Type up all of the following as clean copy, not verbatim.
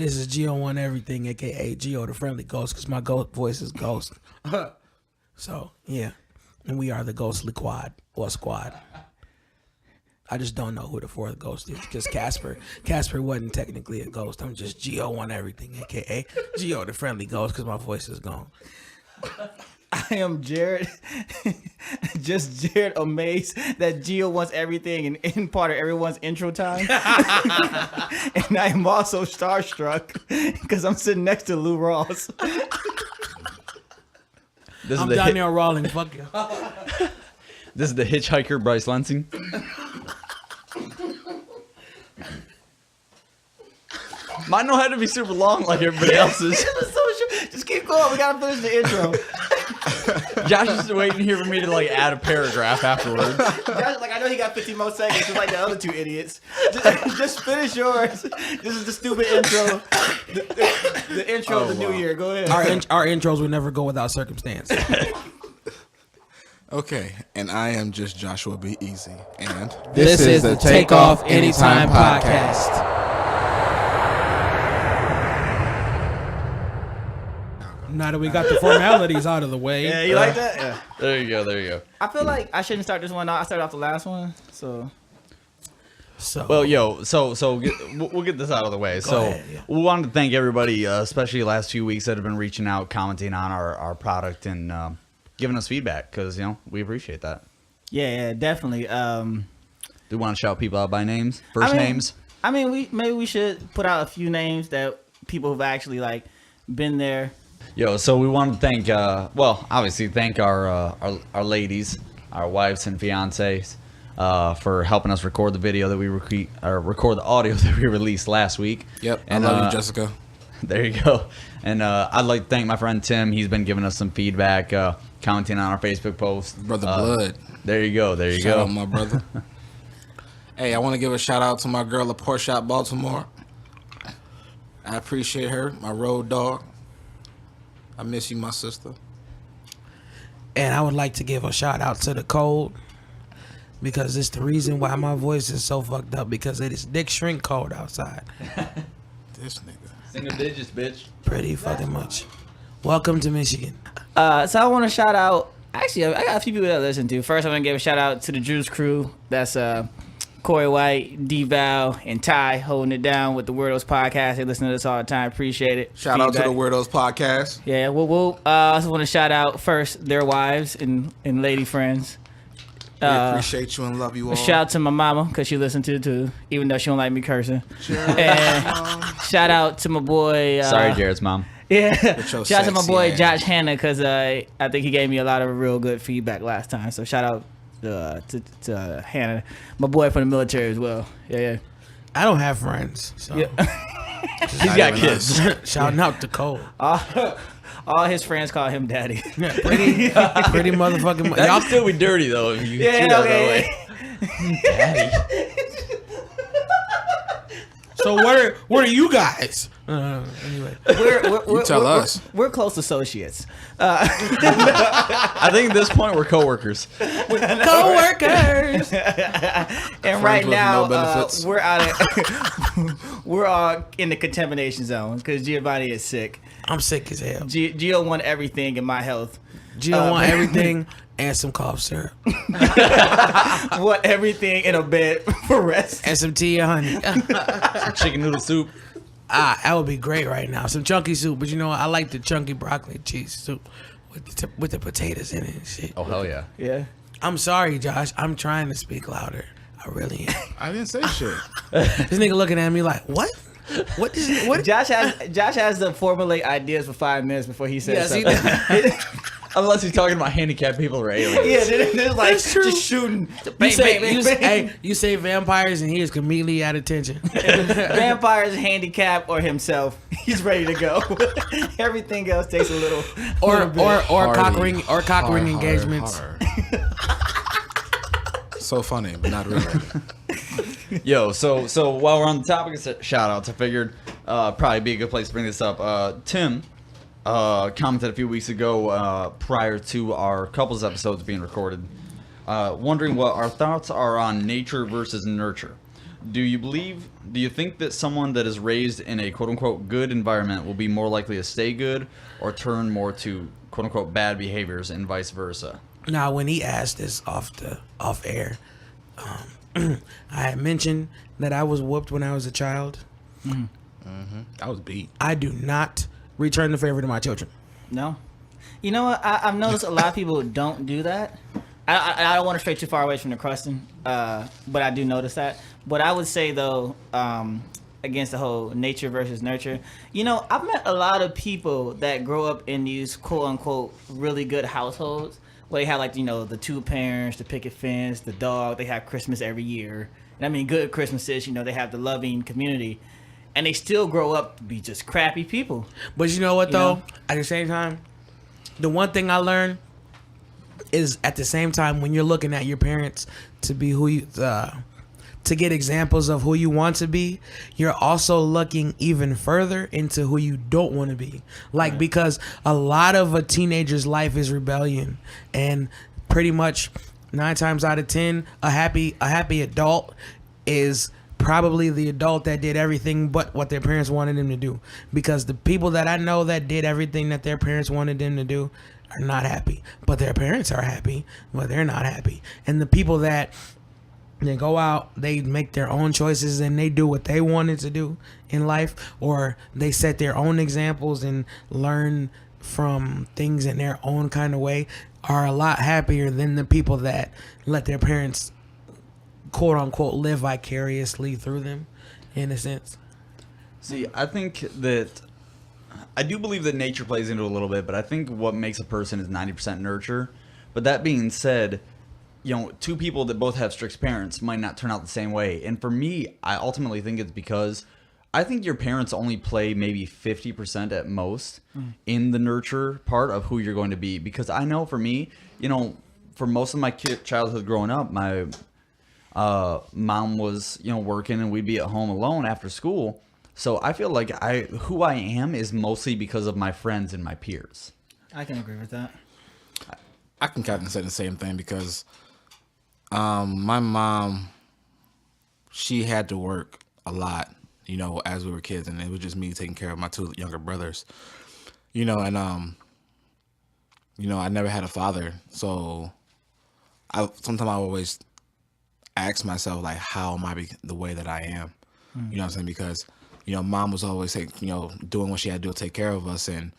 This is Geo1 Everything, a.k.a. Geo the Friendly Ghost, because my voice is Ghost. So, yeah. And we are the Ghostly Quad, or Squad. I just don't know who the fourth ghost is, because Casper wasn't technically a ghost. I'm just Geo1 Everything, a.k.a. Geo the Friendly Ghost, because my voice is gone. I am Jared, just Jared amazed that Geo wants everything and in part of everyone's intro time. And I am also starstruck because I'm sitting next to Lou Ross. I'm Daniel Rawlings, fuck you. This is the hitchhiker, Bryce Lansing. Mine don't have to be super long like everybody else's. Just keep going. We gotta finish the intro. Josh is waiting here for me to like add a paragraph afterwards. Josh, like I know he got 15 more seconds, just like the other two idiots. Just finish yours. This is the stupid intro. The intro of the new year. Go ahead. Our intros would never go without circumstance. Okay, and I am just Joshua B. Easy, and this is the Takeoff Anytime podcast. Now that we got the formalities out of the way. Yeah, you like that? Yeah. There you go. I feel like I shouldn't start this one off. I started off the last one, so. Well, we'll get this out of the way. Ahead, yeah. We wanted to thank everybody, especially the last few weeks that have been reaching out, commenting on our product, and giving us feedback, because we appreciate that. Yeah, definitely. Do we want to shout people out by names, names? I mean, maybe we should put out a few names that people who've actually like been there. So we want to thank, obviously thank our ladies, our wives and fiancés, for helping us record the video that we record the audio that we released last week. Yep, and I love you, Jessica. There you go. And I'd like to thank my friend Tim. He's been giving us some feedback, commenting on our Facebook post. Brother Blood. There you go. Shout out, my brother. Hey, I want to give a shout out to my girl, at Barbershop, Baltimore. I appreciate her, my road dog. I miss you, my sister. And I would like to give a shout out to the cold, because it's the reason why my voice is so fucked up, because it is dick shrink cold outside. This nigga. Single digits, bitch. Pretty fucking much. Welcome to Michigan. So I want to shout out. Actually, I got a few people that I listen to. First, I'm gonna give a shout out to the Drew's crew. That's Corey White, D-Val, and Ty holding it down with the Weirdos podcast. They listen to this all the time. Appreciate it. Shout out to the Weirdos podcast. Yeah, I also want to shout out first their wives and lady friends. We appreciate you and love you all. Shout out to my mama, because she listened to it too, even though she don't like me cursing. And shout out to my boy. Sorry, Jared's mom. Yeah. Shout out to my boy ass. Josh Hanna, because I think he gave me a lot of real good feedback last time. So shout out to Hannah, my boy from the military as well. Yeah. I don't have friends, so Yeah. He's got kids. shouting out to Cole. All his friends call him daddy. Pretty motherfucking. That would still be dirty though. If you Yeah, do that okay. Daddy. So what are you guys? Anyway, You tell us. We're close associates. I think at this point we're coworkers. co-workers. And right with now no benefits. we're out of we're all in the contamination zone because Giovanni is sick. I'm sick as hell. Gio won everything in my health. Gio want everything and some cough syrup Want everything in a bed for rest. and some tea and honey. Some chicken noodle soup. That would be great right now. Some chunky soup, but you know what? I like the chunky broccoli cheese soup with the potatoes in it and shit. Oh hell yeah. Yeah. I'm sorry, Josh. I'm trying to speak louder. I really am. I didn't say shit. This nigga looking at me like, what? What? Josh has to formulate ideas for 5 minutes before he says Yes, he something. Unless he's talking about handicapped people or aliens. Yeah, they're like That's true. just shooting. You say vampires and he is completely at attention. Vampires, handicap, or himself. He's ready to go. Everything else takes a little. or Hardy. cock ring engagements. So funny, but not really. Yo, so while we're on the topic of shout outs, I figured probably be a good place to bring this up. Tim commented a few weeks ago prior to our couples episodes being recorded, wondering what our thoughts are on nature versus nurture. Do you think that someone that is raised in a quote-unquote good environment will be more likely to stay good or turn more to quote-unquote bad behaviors and vice versa? Now, when he asked this off air, I had mentioned that I was whooped when I was a child. I was beat. I do not return the favor to my children. No. You know what? I've noticed a lot of people don't do that. I don't want to stray too far away from the question, but I do notice that. But I would say, though, against the whole nature versus nurture, I've met a lot of people that grow up in these quote-unquote really good households where they have, like, the two parents, the picket fence, the dog. They have Christmas every year. And I mean, good Christmases, they have the loving community. And they still grow up to be just crappy people. But you know what, though? At the same time, the one thing I learned is at the same time when you're looking at your parents to be who you to get examples of who you want to be, you're also looking even further into who you don't want to be. Like, because a lot of a teenager's life is rebellion, and pretty much 9 times out of 10 a happy adult is probably the adult that did everything but what their parents wanted them to do. Because the people that I know that did everything that their parents wanted them to do are not happy, but their parents are happy, but they're not happy. And the people that they go out, they make their own choices and they do what they wanted to do in life, or they set their own examples and learn from things in their own kind of way, are a lot happier than the people that let their parents quote unquote live vicariously through them, in a sense. See, I think that I do believe that nature plays into it a little bit, but I think what makes a person is 90% nurture. But that being said, two people that both have strict parents might not turn out the same way. And for me, I ultimately think it's because I think your parents only play maybe 50% at most in the nurture part of who you're going to be. Because I know for me, for most of my childhood growing up, my mom was, working and we'd be at home alone after school. So I feel like who I am is mostly because of my friends and my peers. I can agree with that. I can kind of say the same thing because my mom, she had to work a lot, as we were kids, and it was just me taking care of my 2 younger brothers, and I never had a father, so sometimes I always ask myself, like, how am I the way that I am? You know what I'm saying? Because mom was always doing what she had to do to take care of us, and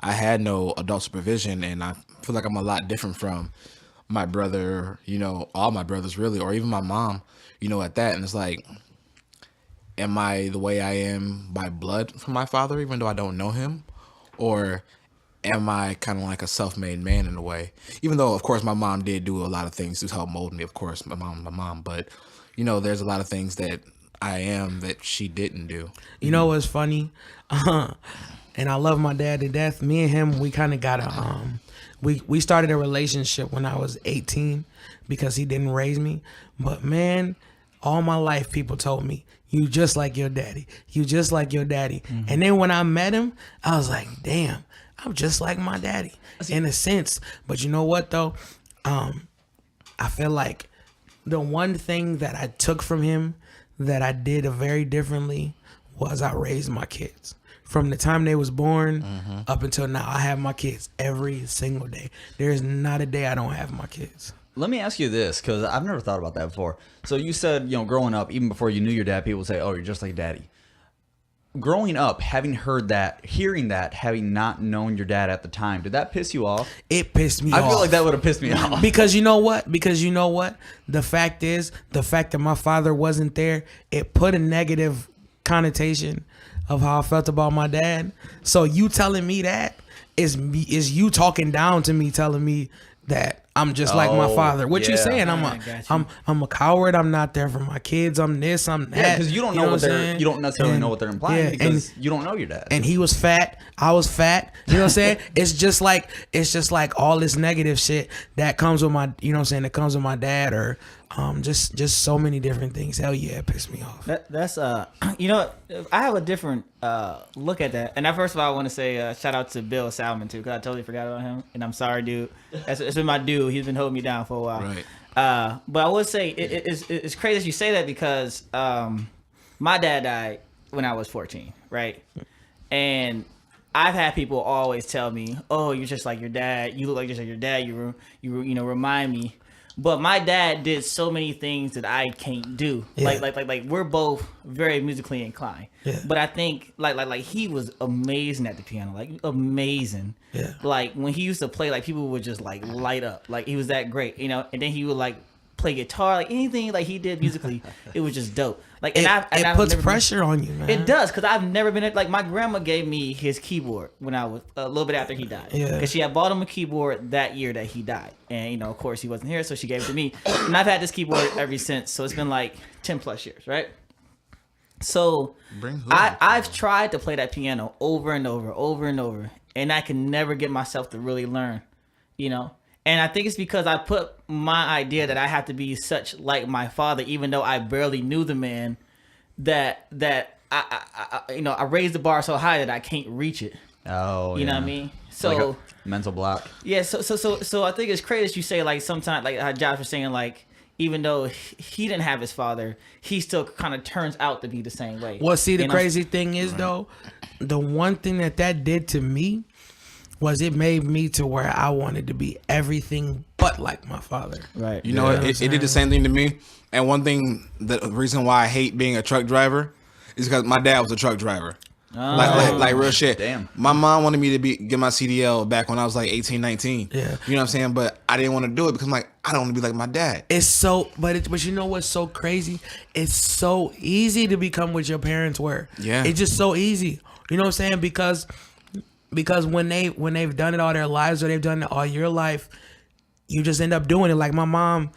I had no adult supervision, and I feel like I'm a lot different from my brother, all my brothers really, or even my mom, at that. And it's like, am I the way I am by blood from my father, even though I don't know him? Or am I kind of like a self-made man in a way? Even though, of course, my mom did do a lot of things to help mold me, of course, my mom. But, there's a lot of things that I am that she didn't do. You know what's funny? And I love my dad to death. Me and him, we kind of got we started a relationship when I was 18 because he didn't raise me. But man, all my life people told me, you just like your daddy. You just like your daddy. Mm-hmm. And then when I met him, I was like, damn, I'm just like my daddy in a sense. But you know what though? I feel like the one thing that I took from him that I did very differently was I raised my kids. From the time they was born up until now, I have my kids every single day. There's not a day I don't have my kids. Let me ask you this, because I've never thought about that before. So you said, growing up, even before you knew your dad, people would say, oh, you're just like daddy. Growing up, having heard that, hearing that, having not known your dad at the time, did that piss you off? It pissed me off. I feel like that would have pissed me off. Because you know what? The fact that my father wasn't there, it put a negative connotation of how I felt about my dad. So you telling me that is you talking down to me, telling me that I'm just like my father. What you saying? I'm a coward. I'm not there for my kids. I'm this. I'm that. Yeah, because you don't know what they're. You don't necessarily know what they're implying because you don't know your dad. And he was fat. I was fat. You know what I'm saying? It's just like all this negative shit that comes with my. You know what I'm saying? That comes with my dad or just so many different things. Hell yeah, it pissed me off. That's you know, I have a different look at that. And first of all, I want to say shout out to Bill Salmon too, because I totally forgot about him. And I'm sorry, dude. It's been my dude. He's been holding me down for a while. Right. But I would say it's crazy that you say that because my dad died when I was 14, right? And I've had people always tell me, "Oh, you're just like your dad. You look like just like your dad. You remind me." But my dad did so many things that I can't do. Yeah. Like we're both very musically inclined. Yeah. But I think like he was amazing at the piano, like amazing. Yeah. Like when he used to play, like people would just like light up. Like he was that great, you know. And then he would like play guitar, like anything like he did musically, it was just dope. Like It I've puts never pressure on you, man. It does, because I've never been like my grandma gave me his keyboard when I was a little bit after he died. Yeah. Because she had bought him a keyboard that year that he died, and you know, of course, he wasn't here, so she gave it to me, and I've had this keyboard ever since. So it's been like 10 plus years, right? So I've tried to play that piano over and over, and I can never get myself to really learn, you know. And I think it's because I put my idea that I have to be such like my father, even though I barely knew the man, that I you know, I raised the bar so high that I can't reach it. Oh, you know what I mean? So like a mental block. Yeah. So I think it's crazy that you say like sometimes like how Josh was saying like even though he didn't have his father, he still kind of turns out to be the same way. Well, see, the you know? crazy thing is though, the one thing that did to me was it made me to where I wanted to be everything but like my father. Right. You know, it did the same thing to me. And one thing, the reason why I hate being a truck driver is because my dad was a truck driver. Like real shit. Damn. My mom wanted me to get my CDL back when I was like 18, 19. Yeah. You know what I'm saying? But I didn't want to do it because I'm like, I don't want to be like my dad. It's so, but you know what's so crazy? It's so easy to become what your parents were. Yeah. It's just so easy. You know what I'm saying? Because when they've done it all their lives or they've done it all your life, you just end up doing it. Like my mom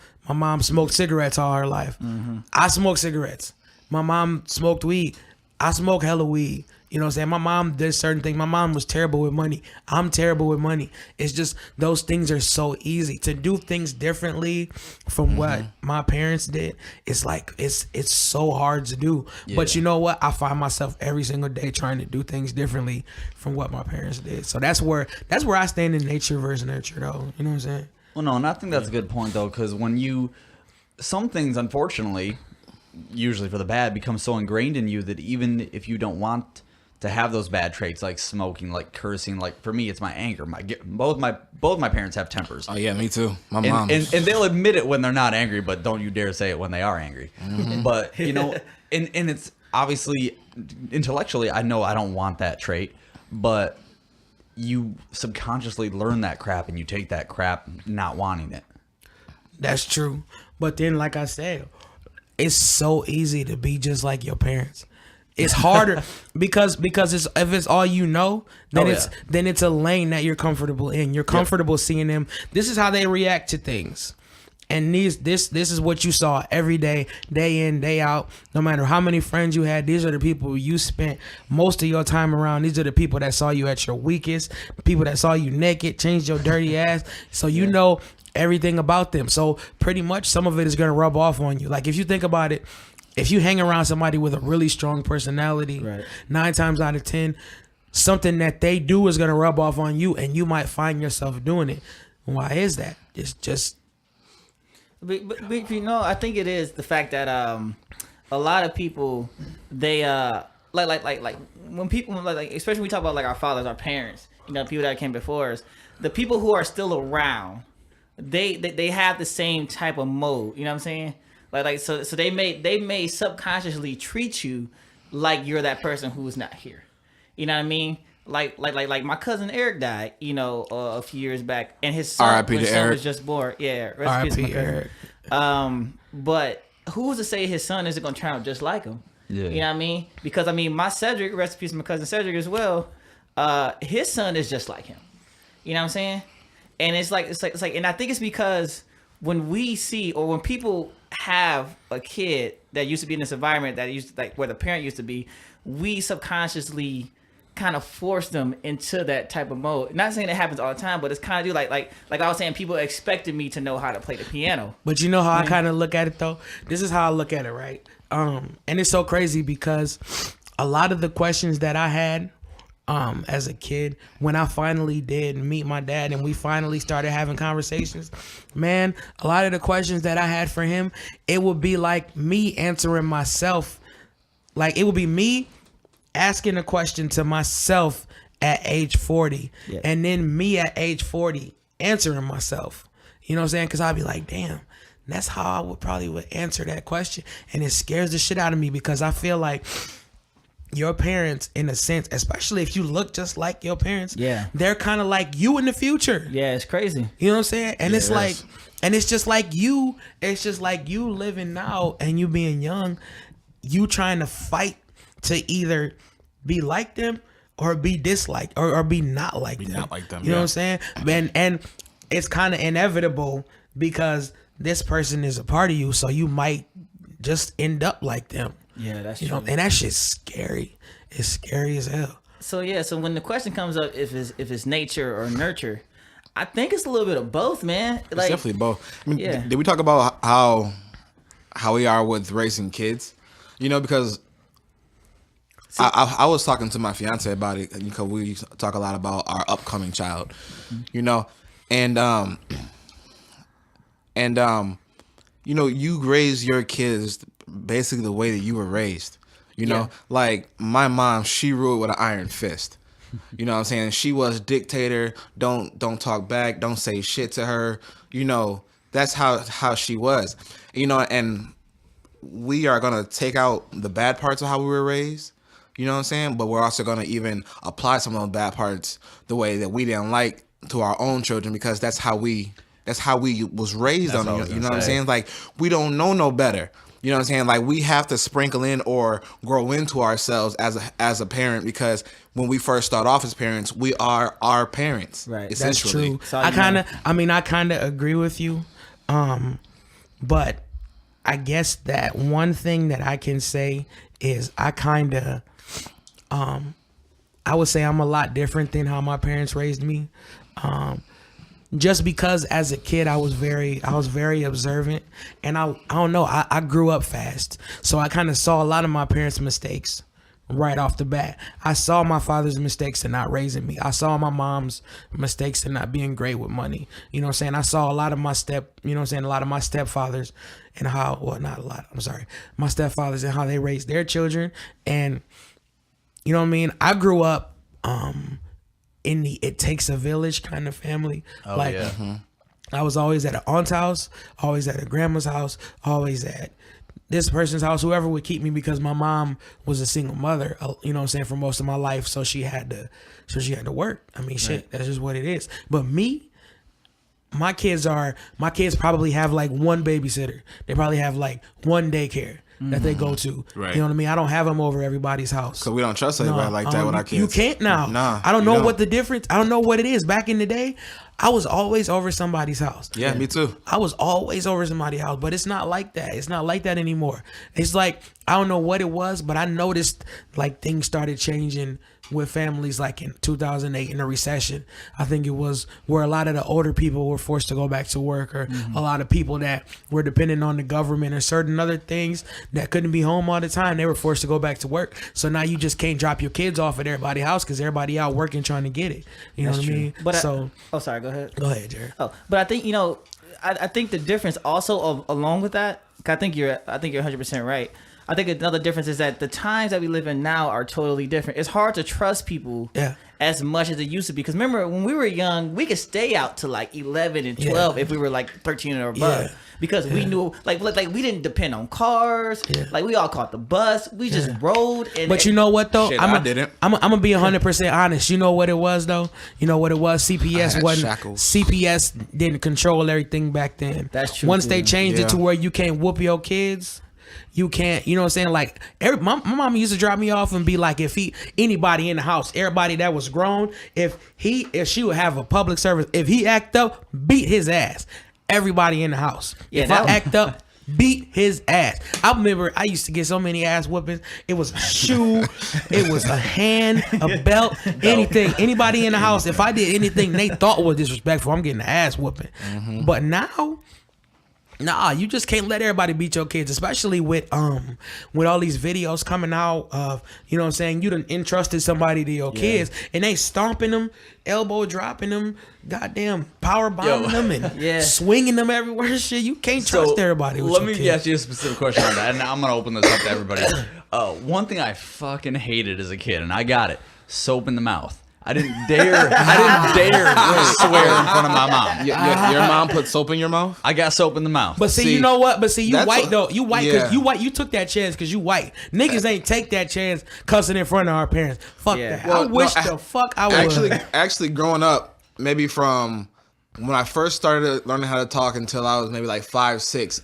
smoked cigarettes all her life. Mm-hmm. I smoked cigarettes. My mom smoked weed. I smoke hella weed. You know what I'm saying? My mom did certain things. My mom was terrible with money. I'm terrible with money. It's just those things are so easy. To do things differently from what my parents did, it's like it's so hard to do. Yeah. But you know what? I find myself every single day trying to do things differently from what my parents did. So that's where I stand in nature versus nurture though. You know what I'm saying? Well, no, and I think that's a good point though, because some things unfortunately, usually for the bad, become so ingrained in you that even if you don't want to have those bad traits like smoking, like cursing, like for me it's my anger. Both my parents have tempers. Oh yeah, me too. My mom. And they'll admit it when they're not angry, but don't you dare say it when they are angry. Mm-hmm. But you know, and it's obviously intellectually I know I don't want that trait, but you subconsciously learn that crap and you take that crap not wanting it. That's true. But then like I said, it's so easy to be just like your parents. It's harder because if it's all you know, then it's a lane that you're comfortable in. You're comfortable seeing them. This is how they react to things. And this is what you saw every day, day in, day out. No matter how many friends you had, these are the people you spent most of your time around. These are the people that saw you at your weakest, people that saw you naked, changed your dirty ass. So you know everything about them. So pretty much some of it is going to rub off on you. Like if you think about it, if you hang around somebody with a really strong personality, 9 times out of 10, something that they do is going to rub off on you, and you might find yourself doing it. Why is that? It's just. But you know, I think it is the fact that a lot of people they like when people like especially when we talk about like our fathers, our parents, you know, people that came before us, the people who are still around, they have the same type of mode. You know what I'm saying? Like so they may subconsciously treat you like you're that person who is not here. You know what I mean? Like my cousin Eric died, you know, a few years back, and his son was just born. Yeah, R.I.P. Eric. But who's to say his son isn't gonna turn out just like him? Yeah. You know what I mean? Because I mean, my Cedric, rest in peace, my cousin Cedric as well. His son is just like him. You know what I'm saying? And it's like, and I think it's because when we see or when people have a kid that used to be in this environment that used to, like where the parent used to be, we subconsciously kind of force them into that type of mode. Not saying it happens all the time, but it's kind of like I was saying, people expected me to know how to play the piano. But you know how I kind of look at it though? This is how I look at it, right? And it's so crazy because a lot of the questions that I had as a kid. When I finally did meet my dad and we finally started having conversations, man, a lot of the questions that I had for him, it would be like me answering myself. Like it would be me asking a question to myself at age 40 and then me at age 40 answering myself. You know what I'm saying? Because I'd be like, damn, that's how I would answer that question. And it scares the shit out of me because I feel like your parents, in a sense, especially if you look just like your parents, they're kind of like you in the future. Yeah, it's crazy. You know what I'm saying? And it's like, and it's just like you living now and you being young, you trying to fight to either be like them or be disliked or be not like them. Not like them. You know what I'm saying? And it's kind of inevitable because this person is a part of you, so you might just end up like them. Yeah, that's true. You know, and that shit's scary. It's scary as hell. So so when the question comes up, if it's nature or nurture, I think it's a little bit of both, man. It's definitely both. I mean, did we talk about how we are with raising kids? You know, because I was talking to my fiance about it because we talk a lot about our upcoming child, you know, and you know, you raise your kids basically the way that you were raised. You know, like my mom, she ruled with an iron fist. You know what I'm saying? She was dictator. Don't talk back. Don't say shit to her. You know, that's how she was. You know, and we are gonna take out the bad parts of how we were raised. You know what I'm saying? But we're also gonna even apply some of those bad parts the way that we didn't like to our own children because that's how we was raised on. You know what I'm saying? Like we don't know no better. You know what I'm saying? Like we have to sprinkle in or grow into ourselves as a parent because when we first start off as parents, we are our parents. Right. Essentially. That's true. I kind of agree with you. But I guess that one thing that I can say is I would say I'm a lot different than how my parents raised me. Just because as a kid I was very observant and I don't know, I grew up fast. So I kind of saw a lot of my parents' mistakes right off the bat. I saw my father's mistakes in not raising me. I saw my mom's mistakes in not being great with money. You know what I'm saying? I saw a lot of my stepfathers and how, well, not a lot, I'm sorry, my stepfathers and how they raised their children. And you know what I mean? I grew up in the it takes a village kind of family. I was always at an aunt's house, always at a grandma's house, always at this person's house, whoever would keep me because my mom was a single mother, you know what I'm saying, for most of my life. So she had to work. I mean, shit, that's just what it is. But me, my kids probably have like one babysitter. They probably have like one daycare that they go to. Right. You know what I mean? I don't have them over everybody's house. So we don't trust anybody like that with our kids. You can't now. Nah, I don't know what the difference. I don't know what it is. Back in the day, I was always over somebody's house. Yeah, me too. I was always over somebody's house, but it's not like that. It's not like that anymore. It's like, I don't know what it was, but I noticed like things started changing with families like in 2008 in the recession. I think it was where a lot of the older people were forced to go back to work, or a lot of people that were dependent on the government or certain other things that couldn't be home all the time, they were forced to go back to work. So now you just can't drop your kids off at everybody's house because everybody out working trying to get it. You know what I mean? But so sorry, go ahead. Go ahead, Jared. Oh, but I think, you know, I think the difference also along with that, I think you're 100% right. I think another difference is that the times that we live in now are totally different. It's hard to trust people as much as it used to be. Because remember, when we were young, we could stay out to like 11 and 12 if we were like 13 or above. Because we knew, like we didn't depend on cars. Like we all caught the bus. We just rode. But you know what though? I didn't. I'm gonna be 100% honest. You know what it was though? You know what it was? CPS didn't control everything back then. That's true. Once they changed it to where you can't whoop your kids. You can't, you know what I'm saying? Like, my mom used to drop me off and be like, anybody in the house, everybody that was grown, if she would have a public service, if he act up, beat his ass. Everybody in the house. If I act up, beat his ass. I remember I used to get so many ass whoopings. It was a shoe, it was a hand, a belt, anything. Anybody in the house, if I did anything they thought was disrespectful, I'm getting an ass whooping. But now, Nah, you just can't let everybody beat your kids, especially with all these videos coming out of, you know what I'm saying, you done entrusted somebody to your kids and they stomping them, elbow dropping them, goddamn power bombing them and swinging them everywhere. Shit, you can't trust everybody with let your me kids. ask you a specific question on that, and I'm gonna open this up to everybody. One thing I fucking hated as a kid, and I got it: soap in the mouth. I didn't dare swear in front of my mom. Your mom put soap in your mouth? I got soap in the mouth. But see, you know what? But see, you white though. You white because yeah. you took that chance because you white. Niggas ain't take that chance cussing in front of our parents. Fuck that. Well, I wish the fuck I would. Actually, growing up, maybe from when I first started learning how to talk until I was maybe like 5, 6,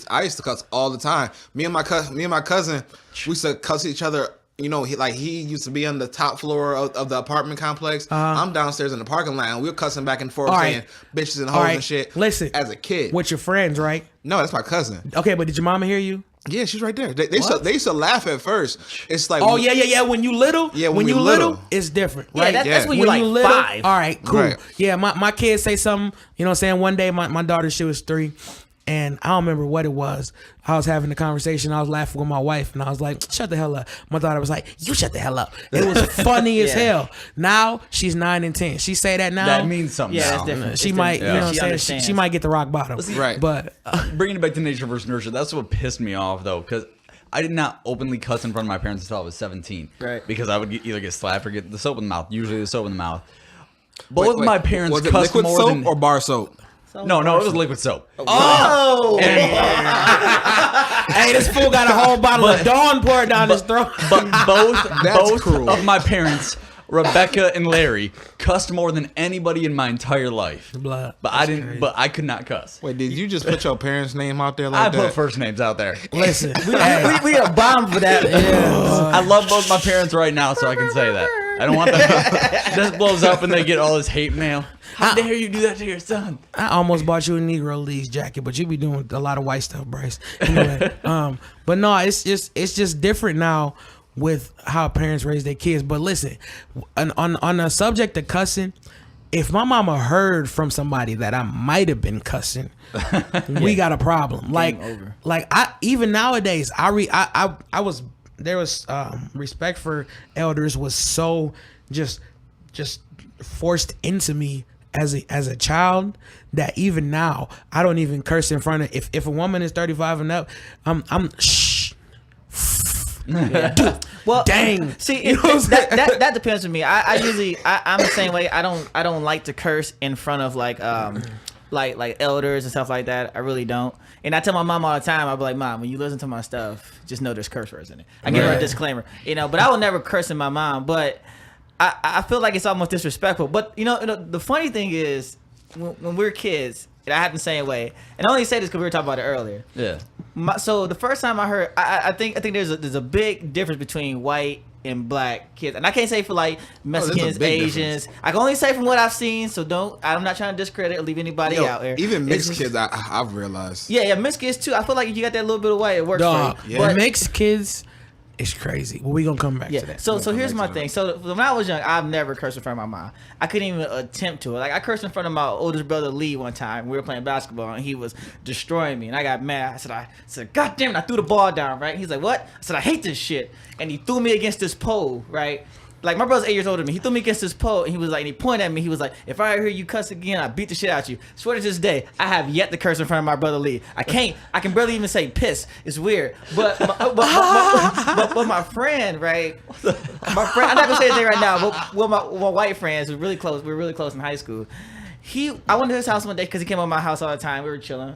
I used to cuss all the time. Me and my cousin, we used to cuss each other. You know, he used to be on the top floor of the apartment complex. I'm downstairs in the parking lot, and we were cussing back and forth, saying bitches and hoes and shit. Listen, as a kid, with your friends, right? No, that's my cousin. Okay, but did your mama hear you? Yeah, she's right there. They used to laugh at first. It's like, oh yeah. When you little, when you little, it's different, right? Yeah, that's when you're like little, 5. All right, cool. Right. Yeah, my kids say something. You know what I'm saying? One day, my daughter, she was 3. And I don't remember what it was. I was having a conversation. I was laughing with my wife, and I was like, "Shut the hell up." My daughter was like, "You shut the hell up." It was funny as hell. Now she's 9 and 10. She say that now. That means something. Yeah, now. that's different. She might, you know what I'm saying? She She might get the rock bottom. Right. But Bringing it back to nature versus nurture, that's what pissed me off though, because I did not openly cuss in front of my parents until I was 17. Right. Because I would either get slapped or get the soap in the mouth. Usually the soap in the mouth. Both of my parents was it cussed liquid more soap than or bar soap? No, it was liquid soap. Oh, hey, this fool got a whole bottle of Dawn poured down his throat. But both cruel. of my parents, Rebecca and Larry, cussed more than anybody in my entire life. Blood. But I didn't. But I could not cuss. Wait, did you just put your parents' name out there I like that? put first names out there. Listen, we got a bomb for that. I love both my parents right now, so I can say that. I don't want that. This blows up and they get all this hate mail. How dare you do that to your son? I almost bought you a Negro Leagues jacket, but you be doing a lot of white stuff, Bryce. Anyway, but no, it's just different now with how parents raise their kids. But listen, on the subject of cussing, if my mama heard from somebody that I might have been cussing, we got a problem. Like I even nowadays, respect for elders was so just forced into me as a child that even now I don't even curse in front of if a woman is 35 and up, I'm shh. Well, dang. See, that depends on me. I usually I'm the same way. I don't like to curse in front of like elders and stuff like that. I really don't. And I tell my mom all the time, I'll be like, "Mom, when you listen to my stuff, just know there's curse words in it." I give her a disclaimer, but I will never curse in my mom. But I feel like it's almost disrespectful. But the funny thing is, when we're kids, and I had the same way. And I only say this because we were talking about it earlier. Yeah. So the first time I heard, I think there's a big difference between white and black kids, and I can't say for like Mexicans, Asians. Difference. I can only say from what I've seen. So I'm not trying to discredit or leave anybody out there. Even mixed kids, I've realized. Yeah, mixed kids too. I feel like if you got that little bit of white, it works Dog, for you. But mixed kids, it's crazy. Well, we gonna come back to that. So here's my thing. So when I was young, I've never cursed in front of my mom. I couldn't even attempt to. Like I cursed in front of my oldest brother Lee one time. We were playing basketball and he was destroying me, and I got mad. I said, "God damn it!" I threw the ball down. Right? He's like, "What?" I said, "I hate this shit," and he threw me against this pole. Right? Like my brother's 8 years older than me. He threw me against this pole, and he was like, and he pointed at me. He was like, "If I hear you cuss again, I beat the shit out you." Swear to this day, I have yet to curse in front of my brother Lee. I can't. I can barely even say piss. It's weird. But my friend, right? My friend. I'm not gonna say his name right now. But my white friends, we're really close. We were really close in high school. I went to his house one day because he came over my house all the time. We were chilling,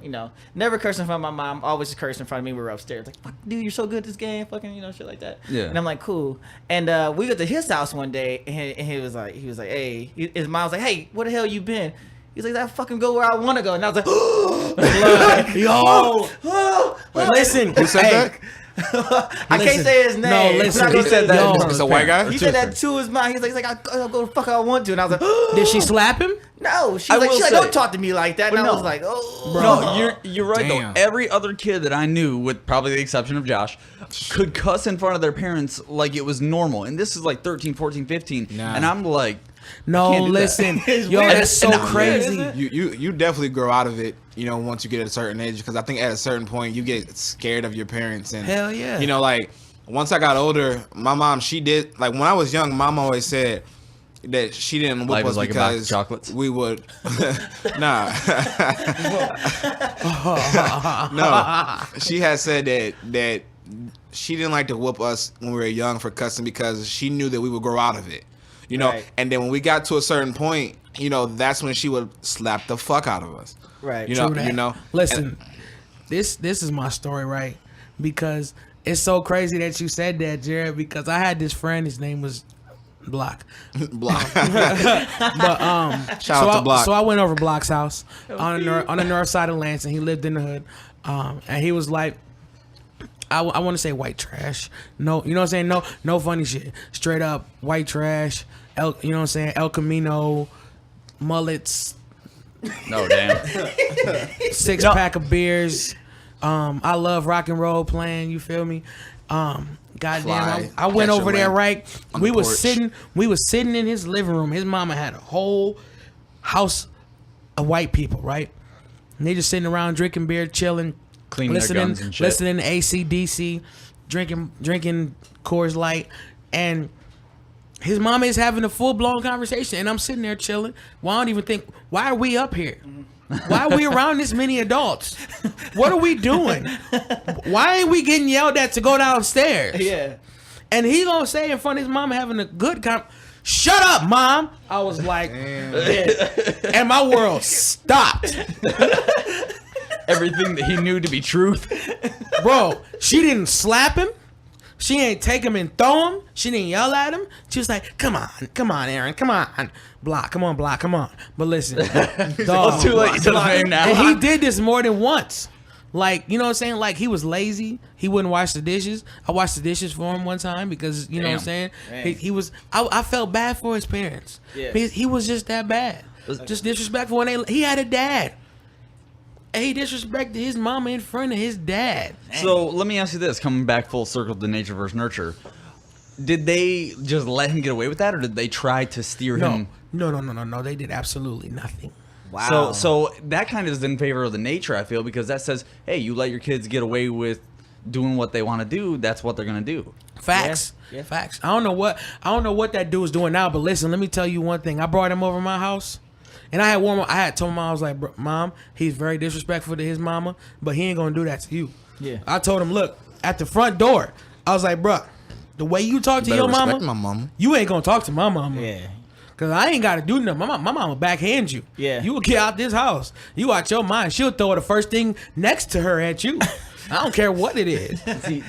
never cursing in front of my mom. Always just cursing in front of me. We were upstairs, like, "Fuck, dude, you're so good at this game," fucking, shit like that. Yeah. And I'm like, cool. And we got to his house one day, and he was like, hey, his mom was like, "Hey, where the hell you been?" He's like, "I fucking go where I want to go." And I was like, yo, listen, who said that? I can't say his name. No, listen. He said that. It's a white guy. He said that to his mom. He's like, I'll go the fuck I want to. And I was like, did she slap him? No, she's like, "Don't talk to me like that." And I was like, "Oh, bro, no, you're right. Damn. Though every other kid that I knew, with probably the exception of Josh, could cuss in front of their parents like it was normal. And this is like 13, 14, 15, and I'm like, No, can't do that. listen, It's yo, weird. that's so It's not weird, crazy. isn't You definitely grow out of it, once you get at a certain age. Because I think at a certain point you get scared of your parents. And Hell yeah. like once I got older, my mom, she did, like when I was young, mom always said that she didn't whip Life us is like a box of because chocolates? we would. Nah. No. She had said that she didn't like to whoop us when we were young for cussing because she knew that we would grow out of it. Right. And then when we got to a certain point, that's when she would slap the fuck out of us. Right. True that. Listen, this is my story, right? Because it's so crazy that you said that, Jared. Because I had this friend. His name was Block. Block. But Shout out to Block. So I went over Block's house on the north side of Lansing. He lived in the hood, and he was like, I want to say white trash. No, you know what I'm saying? No funny shit. Straight up white trash. You know what I'm saying? El Camino, mullets, No, damn. 6-pack of beers. I love rock and roll playing. You feel me? Goddamn, Fly, I went catch over your there, lamp right? on We the was porch. sitting in his living room. His mama had a whole house of white people, right? And they just sitting around drinking beer, chilling, Cleaning their guns and shit. listening to AC/DC, drinking Coors Light, and his mama is having a full blown conversation, and I'm sitting there chilling. Well, I don't even think, why are we up here? Why are we around this many adults? What are we doing? Why ain't we getting yelled at to go downstairs? Yeah. And he gonna say in front of his mama having a good shut up, mom. I was like, and my world stopped. Everything that he knew to be truth. Bro, she didn't slap him. She ain't take him and throw him. She didn't yell at him. She was like, come on, Aaron, come on. Block, come on, Block, come on. But listen, dog, It's too late. You tell his name now. and he did this more than once. Like, you know what I'm saying? Like, he was lazy. He wouldn't wash the dishes. I washed the dishes for him one time because, you know what I'm saying? Damn. He was, I felt bad for his parents. Yeah. He was just that bad. Just disrespectful. And he had a dad. And he disrespected his mama in front of his dad. So let me ask you this: coming back full circle to nature versus nurture, did they just let him get away with that, or did they try to steer him? No. They did absolutely nothing. Wow. So that kind of is in favor of the nature, I feel, because that says, hey, you let your kids get away with doing what they want to do. That's what they're gonna do. Facts. Yeah. Facts. I don't know what that dude is doing now, but listen, let me tell you one thing. I brought him over to my house. And I had told mom, I was like, Mom, he's very disrespectful to his mama, but he ain't gonna do that to you. Yeah. I told him, look, at the front door, I was like, bruh, the way you talk to Better your mama, respect my mama. you ain't gonna talk to my mama. Yeah. Cause I ain't gotta do nothing. My mama backhand you. Yeah. You will get out this house. You out your mind. She'll throw the first thing next to her at you. I don't care what it is. See,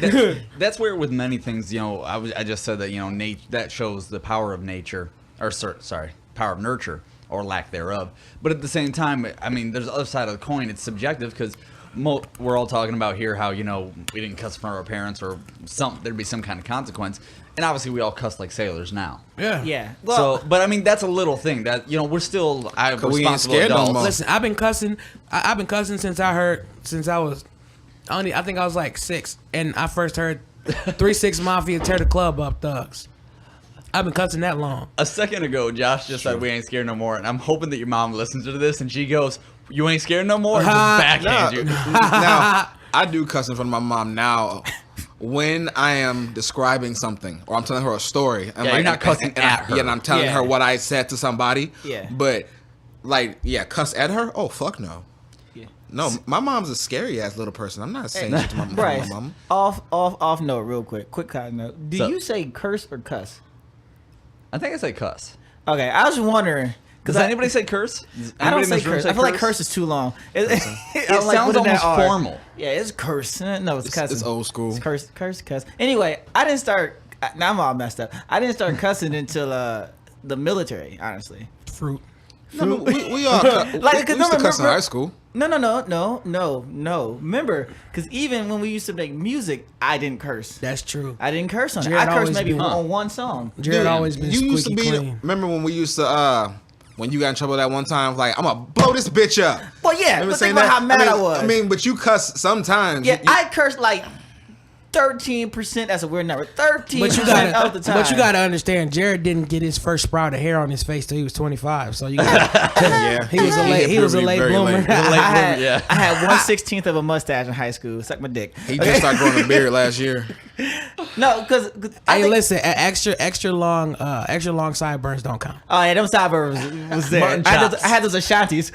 that's where with many things, I just said that that shows the power of nature, or sorry, power of nurture or lack thereof. But at the same time, I mean, there's the other side of the coin. It's subjective because we're all talking about here how we didn't cuss in front of our parents or there'd be some kind of consequence, and obviously we all cuss like sailors now. Yeah. Yeah. Well, But I mean that's a little thing that we're still we ain't responsible scared no adults. more. Listen, I've been cussing. I've been cussing since I was. I think I was like 6, and I first heard 3-6 Mafia tear the club up, thugs. I've been cussing that long. A second ago, Josh just said we ain't scared no more, and I'm hoping that your mom listens to this and she goes, "You ain't scared no more." And just backhand you. Now, I do cuss in front of my mom now when I am describing something or I'm telling her a story. I'm you're not cussing at her. Yeah, and I'm telling Yeah. her what I said to somebody. Yeah. But, cuss at her? Oh, fuck no. Yeah. No, my mom's a scary ass little person. I'm not saying shit to my Bryce, mom. off note, real quick note. Do So- you say curse or cuss? I think I say cuss. Okay, I was wondering. Does anybody say curse? Does I don't anybody in say this room curse. I feel like curse is too long. It sounds almost formal. Yeah, it's curse. No, it's cussing. It's old school. It's curse. Anyway, I didn't start. Now I'm all messed up. I didn't start cussing until the military. Honestly. Fruit. No, but we all Like, we used to cuss in high school. No. Remember, because even when we used to make music, I didn't curse. That's true. I didn't curse on it. Jared I cursed always maybe been- on one song. Jared Dude, always been you squeaky used to be. clean. Remember when we used to when you got in trouble that one time? Like, I'm gonna blow this bitch up. Well, yeah. Remember But saying think about that? how mad I was. I mean, but you cuss sometimes. Yeah, I cursed like 13%. That's a weird number. 13% But you of the time. but you gotta understand, Jared didn't get his first sprout of hair on his face till he was 25. So you gotta, Yeah, he was a late very bloomer. late. I had 1/16 of a mustache in high school. Suck my dick. He just started growing a beard last year. No, because Hey, listen, extra long sideburns don't count. Oh yeah, them sideburns was there. Mutton I chops. had those Ashantis.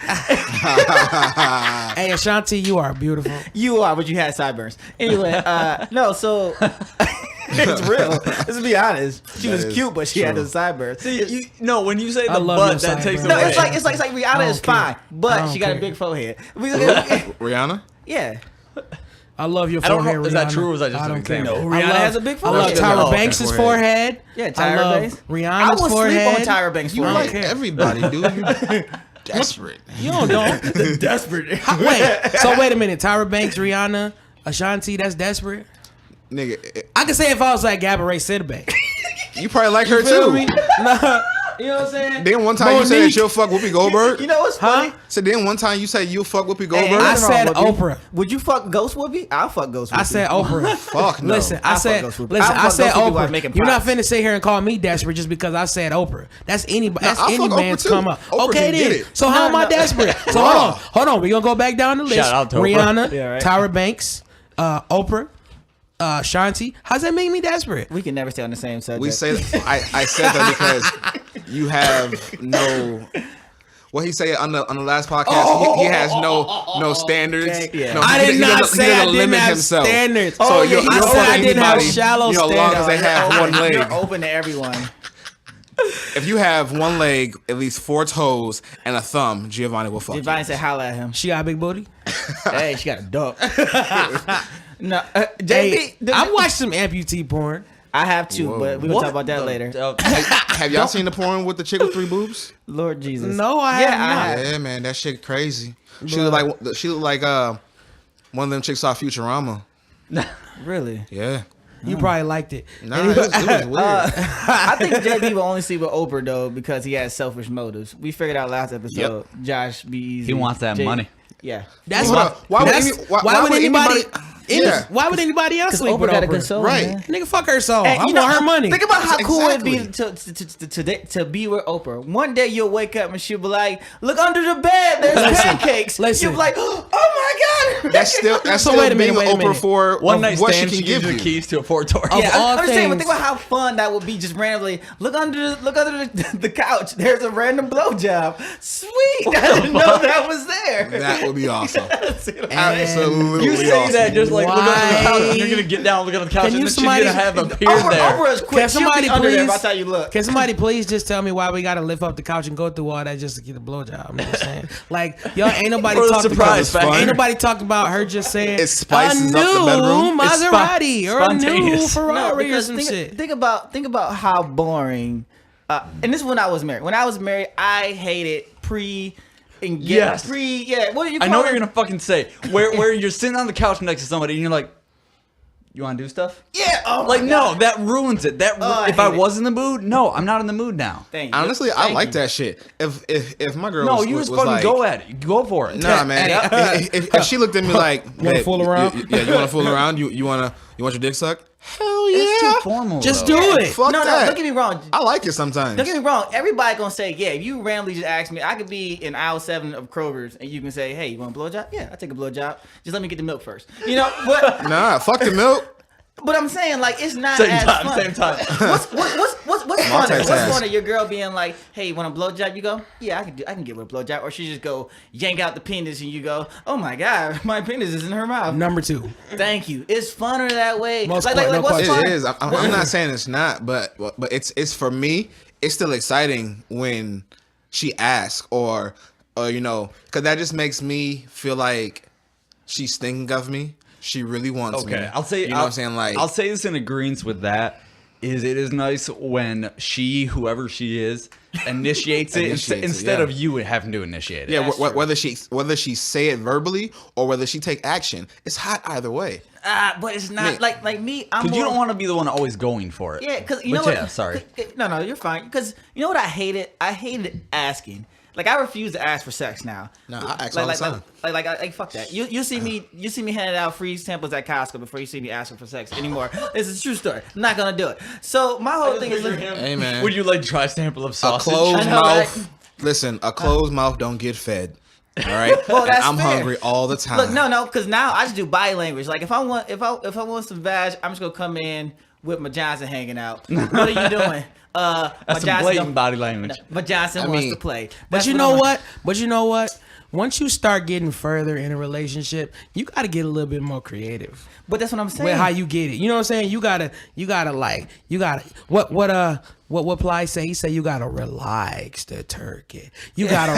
Hey, Ashanti, you are beautiful. You are, but you had sideburns. Anyway, no, so it's real. Let's be honest. She was is cute, but she had true. those sideburns. No, when you say I the love your butt, that takes sideburns. No, away. it's like Rihanna is care. fine, I but don't she got a care. big forehead. Rihanna? Yeah. I love your I don't forehead, know, is that Rihanna. true or is that just I an don't care. example? Rihanna has a big I love forehead. Tyra Oh, Banks' okay. forehead. Yeah, I Tyra love Banks. I Rihanna's will forehead. sleep on Tyra Banks' You forehead. like care. everybody, dude. You desperate. You don't. Desperate. Wait. So wait a minute. Tyra Banks, Rihanna, Ashanti. That's desperate. Nigga, I could say if I was like Gabourey Sidibe. you probably like her Feel too. me? Nah. You know what I'm saying? Then one time you said that Monique. you'll fuck Whoopi Goldberg. You know what's funny? So then one time you said you'll fuck Whoopi Hey, Goldberg. ain't I nothing wrong said with Whoopi. Oprah. Would you fuck Ghost Whoopi? I'll fuck Ghost Whoopi. I said Oprah. Fuck no. Listen, I I'll said, fuck Ghost Whoopi. listen, I'll I fuck said Ghost Whoopi while Oprah. making You're not pops. finna sit here and call me desperate just because I said Oprah. That's anybody. That's I'll any fuck man's Oprah, too. come up. Oprah Okay can get then. it. So how am I no. desperate? So hold on. We're gonna go back down the list. Shout out to Oprah. Rihanna, Yeah, right. Tyra Banks, Oprah, Shanti. How's that make me desperate? We can never stay on the same subject. We say that, I said that because you have no. What he said on the last podcast, he has no standards. Okay, yeah. No, I he did doesn't- not he say doesn't I didn't limit have himself. standards. So Oh, you're, yeah, I you'll said fuck I didn't have anybody, shallow you know, as long as they standards. have one leg. You're open to everyone. If you have one leg, at least 4 toes, and a thumb, Giovanni will fuck Divine you. said, holla at him. She got a big booty. Hey, she got a duck. No, JB, Hey, I watched some amputee porn. I have to, Whoa. but we're going to talk about that later. Have y'all seen the porn with the chick with 3 boobs? Lord Jesus. No, I have not. Yeah, man, that shit crazy. She look like one of them chicks off Futurama. Really? Yeah. You probably liked it. Nah, it was weird. I think JB will only sleep with Oprah, though, because he has selfish motives. We figured out last episode, Josh be easy. He wants that money. Yeah. That's Hold why. up. Why would anybody? Yeah. Why would anybody else Because sleep Oprah with got a Oprah? good soul, Right. man. Nigga, fuck her soul. And I you want know, her money. Think about how cool it'd be Exactly. to be with Oprah. One day you'll wake up and she'll be like, "Look under the bed, there's pancakes." listen. You'll be like, "Oh my god!" That's still So still wait a minute, being wait a Oprah minute. for One of night what stand, she she can gives give you you. keys to a Ford Taurus. Of Yeah, all I'm saying, but things- think about how fun that would be just randomly. Look under the couch. There's a random blowjob. Sweet. I didn't know that was there. That would be awesome. And Absolutely You say awesome. that just like look under the couch, Why? and you're gonna get down, look under the couch, Can and you then she's somebody- gonna have a beard Oprah, there. Oprah is quick. Can somebody She'll be under there please? by the time you look. Can somebody please just tell me why we gotta lift up the couch and go through all that just to get a blowjob? I'm just saying, like y'all ain't nobody For the talked surprise about. factor. Ain't nobody talked about her just saying It spices a up the new bedroom. It's Maserati or a new spontaneous. Ferrari or because some think, shit. think about how boring. And this is when I was married. When I was married, I hated pre. Yes. What do you I call know it? what you're gonna fucking say. Where you're sitting on the couch next to somebody and you're like, you wanna do stuff? Yeah. Oh Like my no, God. that ruins it. That Oh, I if I hate it. was in the mood, no, I'm not in the mood now. Thank you. Honestly, I Thank like you. that shit. If my girl No, was, you was just fucking like, go at it. You go for it. Nah, man. If she looked at me like, wanna "Babe, fool around?" You want to fool around? You want your dick sucked? Hell yeah. It's too formal. Just though. do it. Fuck No, that. don't get me wrong. I like it sometimes. Don't get me wrong. Everybody gonna say, yeah. If you randomly just ask me, I could be in aisle 7 of Kroger's, and you can say, hey, you want a blowjob? Yeah, I take a blowjob. Just let me get the milk first. You know, but Nah, fuck the milk. but I'm saying like it's not Same as time, fun. same time. What's funny? What's Multitask. funny? Your girl being like, "Hey, you want a blowjob?" You go, "Yeah, I can give her a blowjob." Or she just go yank out the penis, and you go, "Oh my god, my penis is in her mouth." Number 2. Thank you. It's funner that way. Most like part, no what's question. fun? It is. I'm not saying it's not, but it's for me. It's still exciting when she asks or you know, because that just makes me feel like she's thinking of me. She really wants me. Okay, I'll say. You know what I'm saying? Like, I'll say this in agreement with that. It is nice when she, whoever she is, initiates it Initiates it, instead yeah. of you having to initiate it. yeah, That's true. whether she say it verbally or whether she take action, it's hot either way. But it's not Me. like me. I'm Because you more- don't want to be the one always going for it. Yeah, because you But know yeah, what? sorry. No, you're fine. Because you know what I hated? I hated asking. Like I refuse to ask for sex now. No, I ask all the time. Like fuck that. You see me handing out free samples at Costco before you see me asking for sex anymore. This is a true story. I'm not gonna do it. So my whole thing is, Hey man, Would you like try sample of a sausage? closed I know, mouth. right? Listen, a closed mouth don't get fed. All right. Well, that's I'm fair. hungry all the time. Look, no, because now I just do body language. Like if I want some vag, I'm just gonna come in with my Johnson hanging out. What are you doing? My That's some Johnson blatant don't- body language. My Johnson wants to play. But That's you what know I'm- what? But you know what? Once you start getting further in a relationship, you got to get a little bit more creative But that's what I'm saying. with how you get it. You know what I'm saying? You gotta what Ply say? He say you gotta relax the turkey. You gotta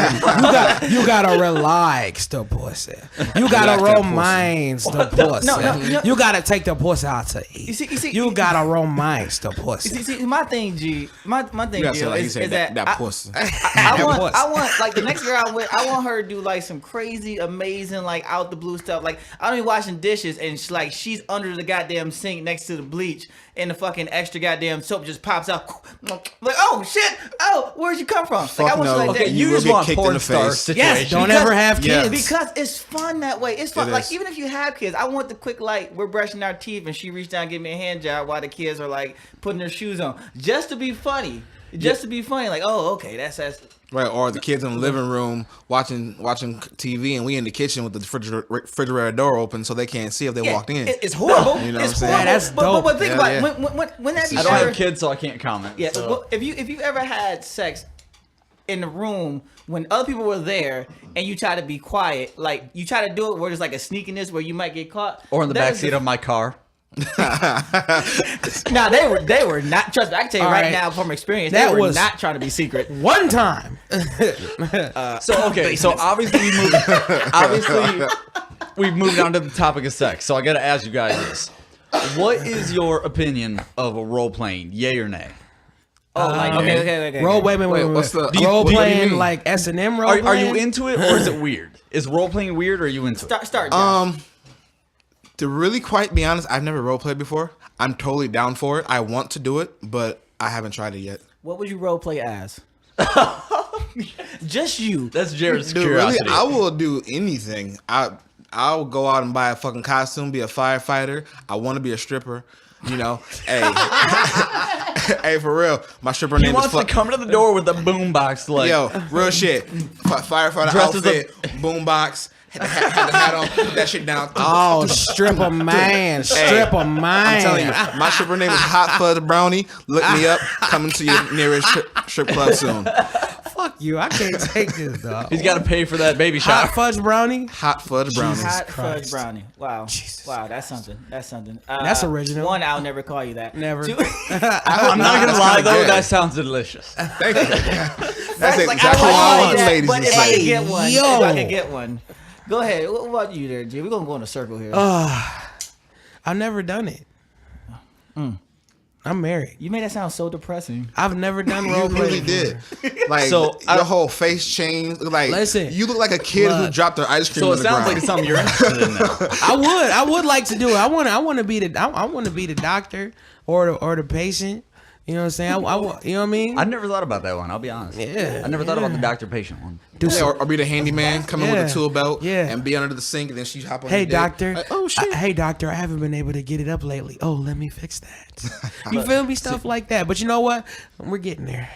relax the pussy. You gotta Relax that romance the pussy. no. You gotta take the pussy out to eat. You see- you gotta romance the pussy. See, my thing, G. My thing, You gotta G, say like you is said that that pussy. I want like the next girl I'm with. I want her to do like some crazy, amazing, like out the blue stuff. Like I don't be washing dishes and she's under the goddamn sink next to the bleach, and the fucking extra goddamn soap just pops out. Like, oh shit! Oh, where'd you come from? Like Fuck I want no. you like Okay, that. you will just get want kicked in porn the star face. situation. Yes, don't Because- ever have Yes. kids. Because it's fun that way. It's fun. It Like is. even if you have kids, I want the quick like we're brushing our teeth and she reached down and gave me a hand job while the kids are like putting their shoes on, just to be funny. Just to be funny. Like, oh, okay, that's Right, or the kids in the living room watching TV, and we in the kitchen with the refrigerator door open, so they can't see if they walked in. It's horrible. You know what It's I'm saying? horrible. That's But dope. think Yeah, about yeah. it. When that be I don't ever- have kids, so I can't comment. Yeah, so. well, if you ever had sex in the room when other people were there and you try to be quiet, like you try to do it where there's like a sneakiness where you might get caught, Or in the that is backseat of my car. Nah, they were not. Trust me, I can tell you All right right. now from experience, That they were was- not trying to be secret. One time. So okay, so obviously we've moved on to the topic of sex. So I got to ask you guys this: what is your opinion of a role playing? Yay or nay? Oh, like okay. Role wait, what's the- role what do you playing mean? like S&M role Are playing? you into it or is it weird? Is role playing weird or are you into it? Start. Josh. To really quite be honest, I've never role played before. I'm totally down for it. I want to do it, but I haven't tried it yet. What would you role play as? Just you. That's Jared's Dude, really, curiosity. I will do anything. I'll go out and buy a fucking costume, be a firefighter. I want to be a stripper. You know, hey, hey, for real. My stripper He name is wants to fuck. come to the door with a boombox, like Yo, real shit. Firefighter Dressed as a- outfit, boombox. Had the hat on, put that shit down. Oh, stripper man, stripper man. I'm telling you, my stripper name is Hot Fudge Brownie. Look me up. Coming to your nearest strip club soon. Fuck you. I can't take this, dog. he's got to pay for that baby Hot shower. fudge brownie. Hot Fudge Brownie. Hot Christ. fudge brownie. Wow. Jesus Wow, that's something. That's something. That's original. One, I'll never call you that. Never. Two, I'm not gonna That's lie kinda though, good. that sounds delicious. Thank you. That's like, exactly I what would all call the you ladies that, but is if I could saying. get one, Yo. if I could get one. Go ahead. What about you there, G? We're going to go in a circle here. I've never done it. I'm married. You made that sound so depressing. I've never done You role play. really before. did. Like, So, your whole face changed. Like, Listen, you look like a kid who look. dropped their ice cream So on it the sounds ground. like it's something you're interested in now. I would like to do it. I want to be the doctor or the patient. You know what I'm saying? You know what I mean? I never thought about that one. I'll be honest. Yeah, I never thought about the doctor-patient one. Do Yeah, some- or be the handyman, come in with Yeah. a tool belt, Yeah. and be under the sink, and then she hop on. Hey your dick. doctor. Like, oh shit. Hey doctor, I haven't been able to get it up lately. Oh, let me fix that. You feel me? Stuff like that. But you know what? We're getting there.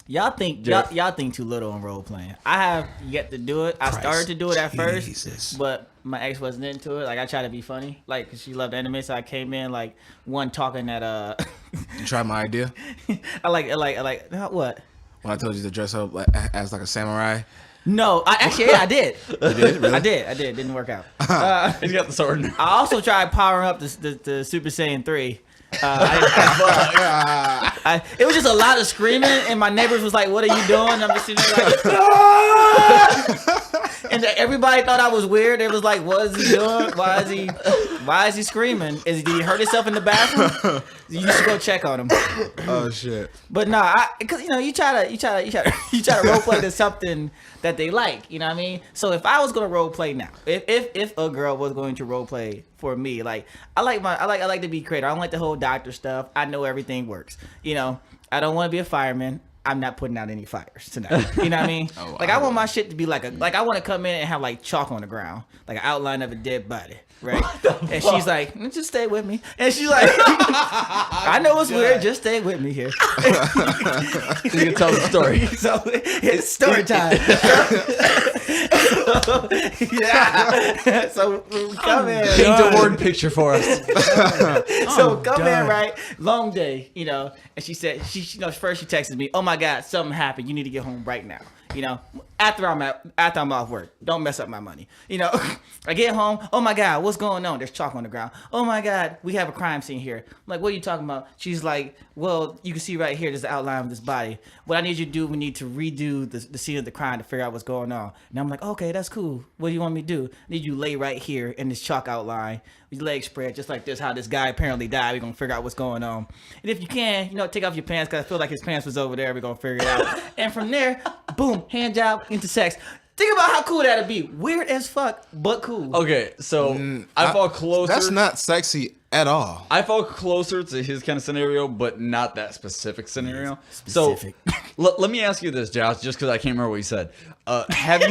Y'all think y'all think too little on role playing. I have yet to do it. I Christ started to do it at Jesus. first, but my ex wasn't into it. Like I tried to be funny, like 'cause she loved anime, so I came in like one talking at You tried my idea I like what? when I told you to dress up as like a samurai. No, I did. You did really? I did. Didn't work out. He's got the sword now. I also tried powering up the Super Saiyan 3. It was just a lot of screaming, and my neighbors was like, "What are you doing?" I'm just sitting there like, and everybody thought I was weird. They was like, "What is he doing? Why is he screaming? Did he hurt himself in the bathroom? You should go check on him." Oh shit. But no, because you try to role play to something that they like. You know what I mean? So if I was gonna role play now, if a girl was going to role play for me, like I like to be creative. I don't like the whole doctor stuff. I know everything works. You know, I don't want to be a fireman. I'm not putting out any fires tonight. You know what I mean? Like I want my shit to be like I want to come in and have like chalk on the ground, like an outline of a dead body, right? And she's like, just stay with me. And she's like, I know it's weird, just stay with me here. You can tell the story. So it's story time. Yeah. So come in. Paint a word picture for us. So come in, right? Long day, you know. And she said, first she texted me, "Oh my God, something happened. You need to get home right now." You know, after I'm off work, don't mess up my money. You know, I get home. Oh my God, what's going on? There's chalk on the ground. Oh my God, we have a crime scene here. I'm like, what are you talking about? She's like, well, you can see right here, there's the outline of this body. What I need you to do, we need to redo the scene of the crime to figure out what's going on. And I'm like, okay, that's cool. What do you want me to do? I need you to lay right here in this chalk outline. Your legs spread just like this. How this guy apparently died. We're gonna figure out what's going on. And if you can, take off your pants because I feel like his pants was over there. We're gonna figure it out. And from there, boom, hand job into sex. Think about how cool that'd be. Weird as fuck, but cool. Okay, so I fall closer. That's not sexy at all. I fall closer to his kind of scenario, but not that specific scenario. Specific. So let me ask you this, Josh, just because I can't remember what you said. Have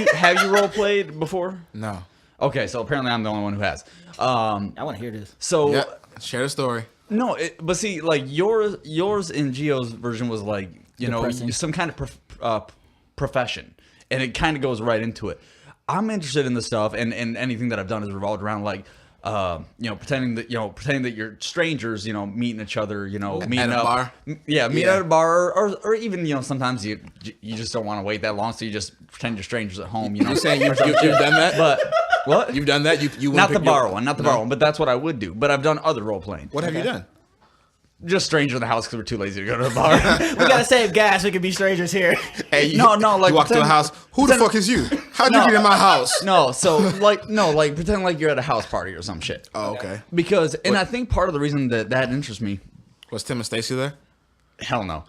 you role played before? No. Okay, so apparently I'm the only one who has. I want to hear this. So Yeah. Share the story. no, but see, like yours and Gio's version was like Depressing. some kind of profession, and it kind of goes right into it. I'm interested in this stuff, and anything that I've done is revolved around like. Pretending that you're strangers, meeting each other, meeting at a up, bar. meet at a bar, or even sometimes you just don't want to wait that long, so you just pretend you're strangers at home. You're saying you've done that? But what? You've done that? You not the bar one, but that's what I would do. But I've done other role playing. What have you done? Just stranger in the house because we're too lazy to go to the bar. We gotta save gas. We can be strangers here. Hey, like you walk to the house. Who the fuck is you? How'd you get in my house? Pretend like you're at a house party or some shit. Oh, okay. Because, and I think part of the reason that interests me. Was Tim and Stacy there? Hell no.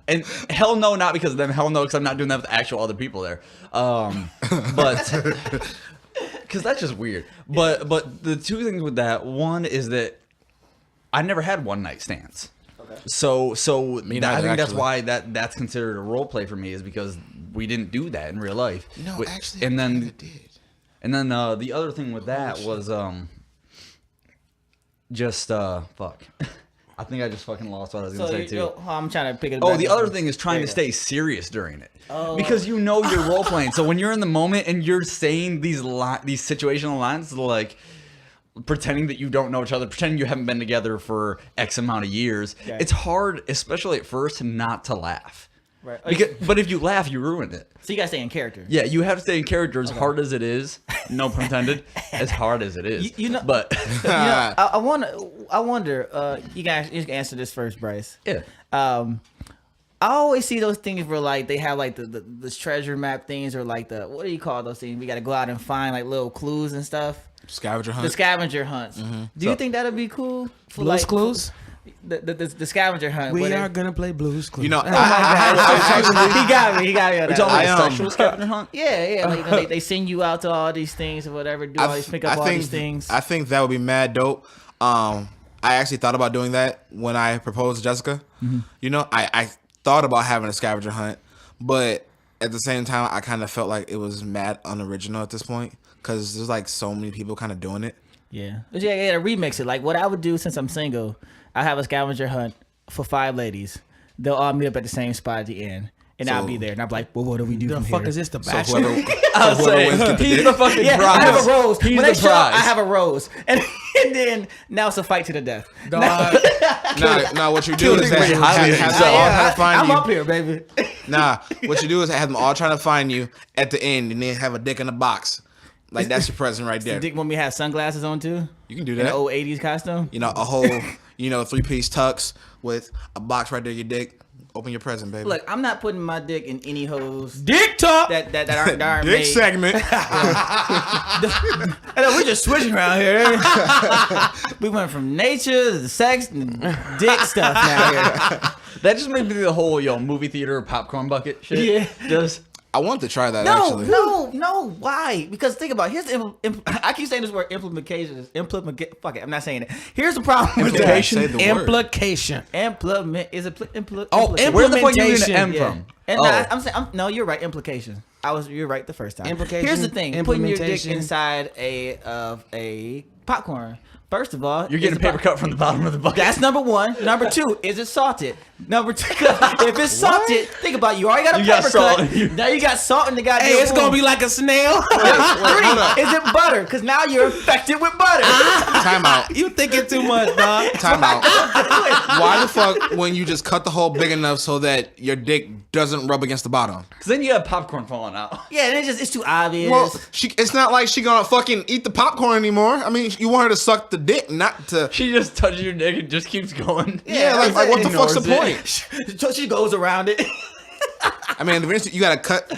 And hell no, not because of them. Hell no, because I'm not doing that with actual other people there. But because that's just weird. But the two things with that, one is that I never had one night stands. Okay. So I think that's why that's considered a role play for me, is because we didn't do that in real life. Actually, and then I did. And then the other thing with that was fuck. I think I just fucking lost what I was gonna say too. I'm trying to pick it up. Oh, the other thing is trying to stay serious during it. Oh. Because you're role playing. So when you're in the moment and you're saying these situational lines, like pretending that you don't know each other, pretending you haven't been together for X amount of years, it's hard, especially at first, not to laugh. Right. But if you laugh, you ruin it. So you gotta stay in character. Yeah, you have to stay in character as hard as it is. No pun intended. As hard as it is. But I wonder. You guys can answer this first, Bryce. Yeah. I always see those things where like they have like the treasure map things, or like what do you call those things? We got to go out and find like little clues and stuff. Scavenger hunt. The scavenger hunts. Mm-hmm. Do you think that'd be cool? For Blues Clues? The scavenger hunt. We are gonna play Blues Clues. he got me. He got me on that. Sexual scavenger hunt? Yeah. Like, they send you out to all these things or whatever. Pick up all these things. I think that would be mad dope. I actually thought about doing that when I proposed to Jessica. Mm-hmm. I thought about having a scavenger hunt, but at the same time, I kind of felt like it was mad unoriginal at this point, because there's like so many people kind of doing it. Yeah. But yeah, you gotta remix it. Like what I would do since I'm single, I have a scavenger hunt for 5 ladies. They'll all meet up at the same spot at the end. And I'll be there. And I'll be like, well, what do we do the from fuck here? is this, The Bachelor? He's the fucking prize. I have a rose. He's when the they show up, prize. I have a rose. And then now it's a fight to the death. Nah, what you do is have them all trying to find I'm you. up here, baby. Nah, what you do is have them all trying to find you at the end, and then have a dick in a box. Like, that's your present right there. Dick want me to have sunglasses on too? You can do In that. an old 80s costume? A whole, 3-piece tux with a box right there, your dick. Open your present, baby. Look, I'm not putting my dick in any hoes. Dick talk. That aren't dick made. segment. I know, we're just switching around here. We went from nature to sex and dick stuff now here. That just made me the whole movie theater popcorn bucket shit. Yeah. Just I want to try that No, actually. no. Why? Because think about it. I keep saying this word implication. Fuck it. I'm not saying it. Here's the problem with that. Say the word. Implication. Implement is a Oh, Where the fuck you getting implementation. the M Yeah. from? And Oh. I'm saying, no, you're right. Implication. You're right the first time. Implication, Here's the thing: putting your dick implementation. inside a popcorn. First of all, You're getting a paper cut from the bottom of the bucket. That's number one. Number two, is it salted? Number two, if it's salted, think about it. You already got a You got paper salt cut. in your- Now you got salt in the goddamn. Hey, it's gonna wound. be like a snail. Three, is it butter? Because now you're infected with butter. Time out. You thinking too much, dog. Time out. Why the fuck when you just cut the hole big enough so that your dick doesn't rub against the bottom? Because then you have popcorn falling out. Yeah, and it's too obvious. Well, it's not like she gonna fucking eat the popcorn anymore. I mean, you want her to suck the dick, not to. She just touches your dick and just keeps going. Yeah, like what the fuck's the Ignores it. point? So she goes around it. I mean, eventually you gotta cut.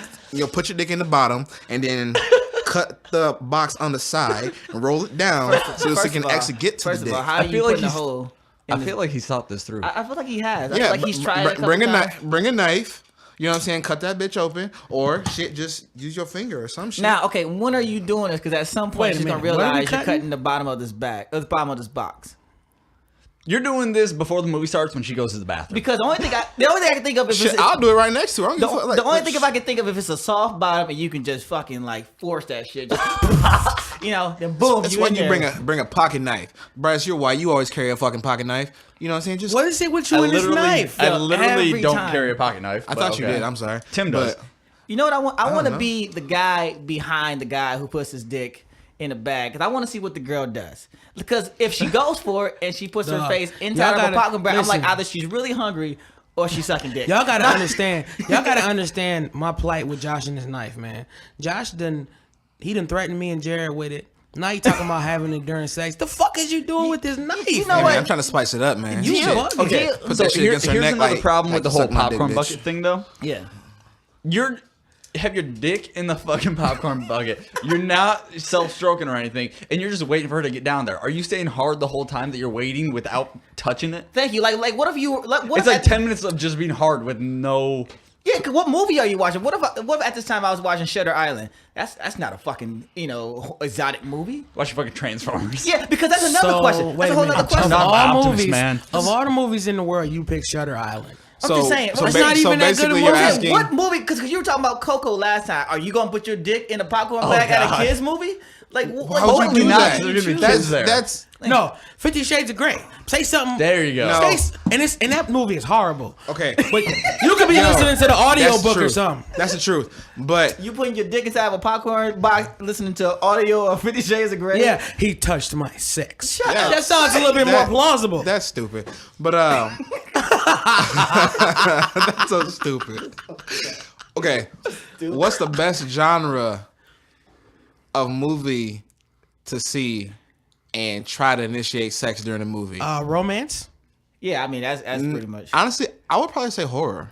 Put your dick in the bottom and then cut the box on the side and roll it down so she can actually get to the First dick. of all, how I do you feel put like in the he's- hole? I feel like he's thought this through. I feel like he has. I feel Yeah, like he's tried it a bring couple a times. knife. Bring a knife. You know what I'm saying? Cut that bitch open, or shit, just use your finger or some shit. Now, okay, when are you doing this? Because at some point Wait a she's gonna minute, what are we realize you're cutting? cutting the bottom of this bag, or the bottom of this box. You're doing this before the movie starts when she goes to the bathroom. Because the only thing I can think of is shit, I'll do it right next to her. I don't give a fuck. Like, the only thing if I can think of if it's a soft bottom and you can just fucking like force that shit, just, then boom. That's you when in you there. bring a pocket knife. Bryce, you're white. You always carry a fucking pocket knife. You know what I'm saying? Just What is it with you I and this literally, knife? I Yo, literally every don't time. carry a pocket knife. I but thought you okay. did. I'm sorry. Tim does. But You know what I want? I want to know. be the guy behind the guy who puts his dick in a bag because I want to see what the girl does. Because if she goes for it and she puts her Dog, face y'all inside of a gotta- popcorn bag, I'm like, listen. either she's really hungry or she's sucking dick. Y'all gotta understand. Y'all gotta understand my plight with Josh and his knife, man. Josh done threatened me and Jared with it. Now you talking about having it during sex. The fuck is you doing with this knife? You know hey, what? man, I'm trying to spice it up, man. You Shit. bugging. Okay, Put so that shit against her here's neck another like- problem with like the whole suck my dick, popcorn bitch. bucket thing, though. Yeah. You're have your dick in the fucking popcorn bucket. You're not self-stroking or anything, and you're just waiting for her to get down there. Are you staying hard the whole time that you're waiting without touching it? Thank you. Like what if you what It's if like at- 10 minutes of just being hard with no. Yeah, 'cause what movie are you watching? What if at this time I was watching Shutter Island? That's not a fucking exotic movie. Watch your fucking Transformers. Yeah, because that's another question. wait That's a a whole minute. other question. Of Not all Optimus, movies, man. of all the movies in the world, you pick Shutter Island. I'm just saying. So, It's not even that good a basically you're movie. asking. What movie? Because you were talking about Coco last time. Are you gonna put your dick in a popcorn bag at God. a kids movie? Like, How would Totally you do not, that? 'cause there's gonna be That's kids there. that's No, 50 Shades of Grey. Say something. There you go. No. Say, and that movie is horrible. okay. But you could be No, listening to the audio that's book or truth. something. That's the truth. But you putting your dick inside of a popcorn box, listening to audio of 50 Shades of Grey? Yeah, he touched my sex. Shut Yeah. up. That sounds a little bit more That- plausible. that's stupid. But that's so stupid. Okay, what's the best genre of movie to see and try to initiate sex during a movie? Romance? Yeah, I mean that's pretty much. Honestly, I would probably say horror.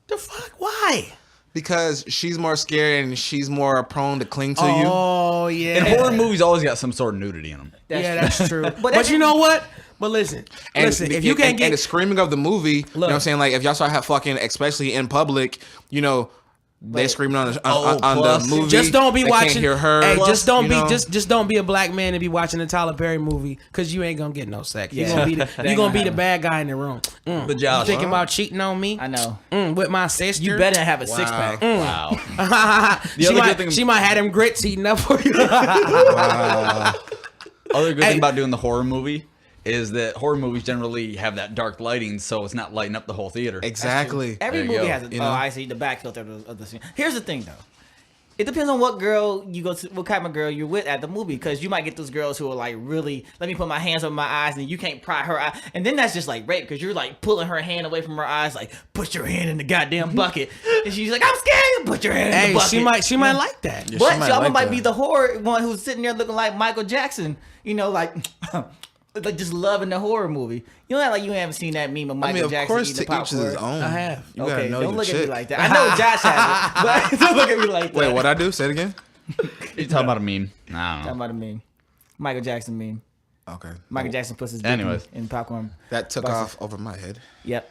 The fuck? Why? Because she's more scared and she's more prone to cling to you. Oh, yeah. And horror movies always got some sort of nudity in them. That's true. But that's- you know what? But listen, if you can't and get the screaming of the movie, you know what I'm saying? Like if y'all start have fucking, especially in public, they screaming on the plus, movie. just don't be they watching. Can't hear her. Hey, Plus, just don't you be know. just don't be a black man and be watching a Tyler Perry movie because you ain't gonna get no sex. Yeah. You gonna be That you ain't gonna gonna be the bad guy in the room. But Josh, You thinking about cheating on me? I know. With my sister. You better have a six pack. wow. she other good might thing- she might have them grits heating up for you. Other good Hey. thing about doing the horror movie is that horror movies generally have that dark lighting, so it's not lighting up the whole theater. Exactly. Every There you movie go. has a. You Oh, know? I see the back filter of the scene. Here's the thing, though. It depends on what girl you go to, what kind of girl you're with at the movie, because you might get those girls who are like, really, let me put my hands over my eyes, and you can't pry her eye, and then that's just like rape, because you're like pulling her hand away from her eyes, like put your hand in the goddamn bucket, and she's like, I'm scared. Put your hand in Hey, the bucket. she might like that. Yeah, But she might y'all like might that. be the horror one who's sitting there looking like Michael Jackson, like just loving the horror movie. You know, like you haven't seen that meme of I Michael mean, of Jackson course, eating to each popcorn. his own. I have. You gotta Okay, know don't your look at chick. me like that. I know Josh has it, but don't look at me like that. Wait, what I do? Say it again. You talking about a meme? I don't Talking know. about a meme. Michael Jackson meme. Okay. Michael Jackson puts his dick Anyways. in popcorn. That took off over my head. Yep.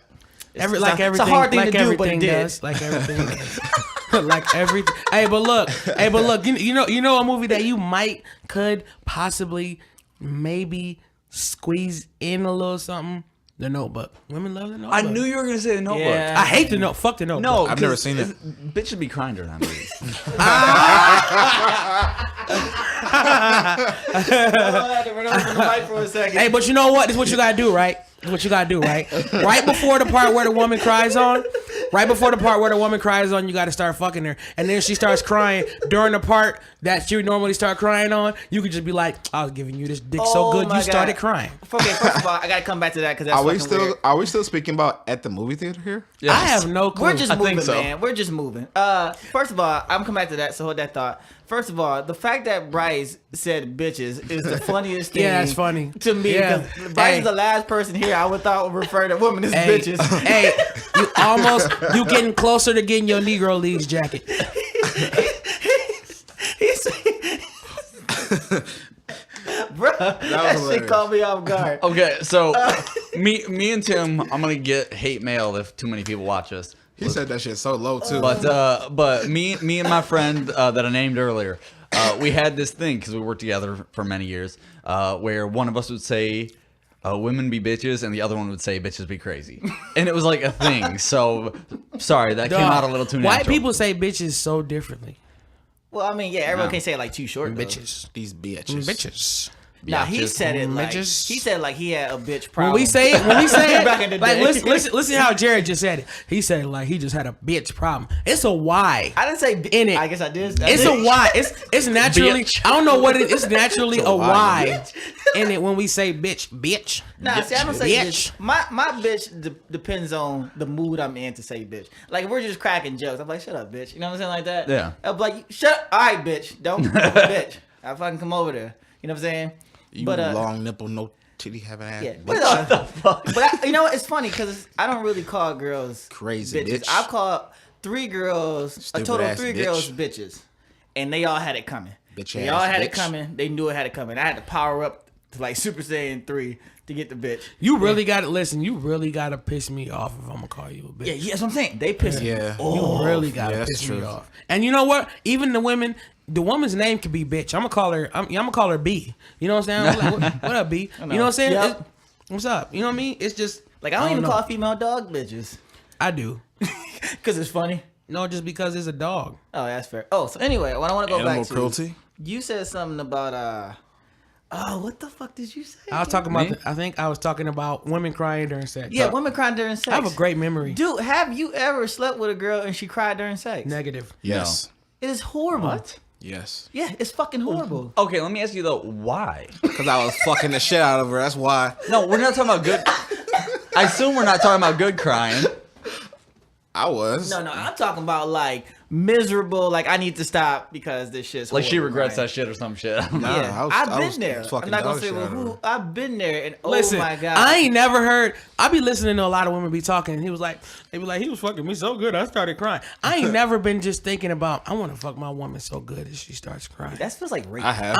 It's it's everything a hard thing like to do, but it everything did. does. Like everything does. Like everything. Hey, but look. You know a movie that you could possibly maybe squeeze in a little something. The Notebook. Women love The Notebook. I knew you were gonna say The Notebook. Yeah. I hate The Notebook. Fuck The Notebook. No, I've never seen it. Bitches be crying during that movie. Hey, but you know what? This is what you gotta do, right? This is what you gotta do, right? Right before the part where the woman cries on, you gotta start fucking her. And then she starts crying during the part that you normally start crying on. You could just be like, I was giving you this dick so good, you started crying. Okay, first of all, I gotta come back to that because that's weird. Are we still speaking about at the movie theater here? Yes. I have no clue. We're just moving, think so. man. We're just moving. First of all, I'm coming back to that, so hold that thought. First of all, the fact that Bryce said bitches is the funniest thing. Yeah, that's funny. To me, Yeah. because Bryce is the last person here I would thought would refer to women as bitches. Hey, you getting closer to getting your Negro Leagues jacket. Bro, that shit hilarious. caught me off guard. Okay, so me and Tim, I'm gonna get hate mail if too many people watch us. He said that shit so low too. But me and my friend that I named earlier, we had this thing because we worked together for many years, where one of us would say, "Women be bitches," and the other one would say, "Bitches be crazy," and it was like a thing. So sorry, that came out a little too natural. White people say bitches so differently. Well, I mean, yeah, everyone can't say it like too short. Though. Bitches. These bitches. Bitches. Nah, he Bitches. said it like Bitches. he said like he had a bitch problem. When we say it, Back in the like day. listen how Jared just said it. He said it like he just had a bitch problem. It's a Y. I didn't say in it. I guess I did. It's a Y. It's naturally. Bitch. I don't know what it is. It's naturally a Y. Y in it when we say bitch. Nah, see, I don't say Bitch. bitch. My bitch depends on the mood I'm in to say bitch. Like, if we're just cracking jokes, I'm like, shut up, bitch. You know what I'm saying? Like that. Yeah. I'm like, shut up. All right, bitch. Don't bitch. I fucking come over there. You know what I'm saying? You But, long nipple, no titty having ass. Yeah. bitch. But you know what? It's funny because I don't really call girls Crazy bitches. bitch. I've called 3 girls, Stupid a total of ass 3 bitch. girls bitches. And they all had it coming. Bitch They ass all had it bitch. coming. They knew it had it coming. I had to power up to like Super Saiyan 3 to get the bitch. You really got to listen. You really got to piss me off if I'm gonna call you a bitch. Yeah, that's what I'm saying. They pissed me Yeah. You really got to Yeah, that's piss me true. off. And you know what? Even the women, the woman's name could be bitch. I'm gonna call her. I'm gonna call her B. You know what I'm saying? I'm like, what up, B? You know what I'm saying? Yep. It's- What's up? You know what I mean? It's just Like, I don't even know. call female dog bitches. I do. Because it's funny. No, just because it's a dog. Oh, that's fair. Oh, so anyway, what I want to go Animal back to. cruelty. You said something about, oh, what the fuck did you say? I was talking about. I think I was talking about women crying during sex. Yeah, women crying during sex. I have a great memory. Dude, have you ever slept with a girl and she cried during sex? Negative. Yes. It is horrible. What? Yes. Yeah, it's fucking horrible. Okay, let me ask you though, why? Because I was fucking the shit out of her. That's why. No, we're not talking about good. I assume we're not talking about good crying. I was. No, I'm talking about like miserable, like I need to stop because this shit's Like she horrible, regrets right? that shit or some shit. I don't know. Nah, Yeah, I I've was been there. fucking I'm not gonna dog say shit well, out of her. who. I've been there, and Listen, oh my god, I ain't never heard. I be listening to a lot of women be talking. And he was like, they be like, he was fucking me so good, I started crying. I ain't never been just thinking about, I want to fuck my woman so good as she starts crying. that feels like rape. I have.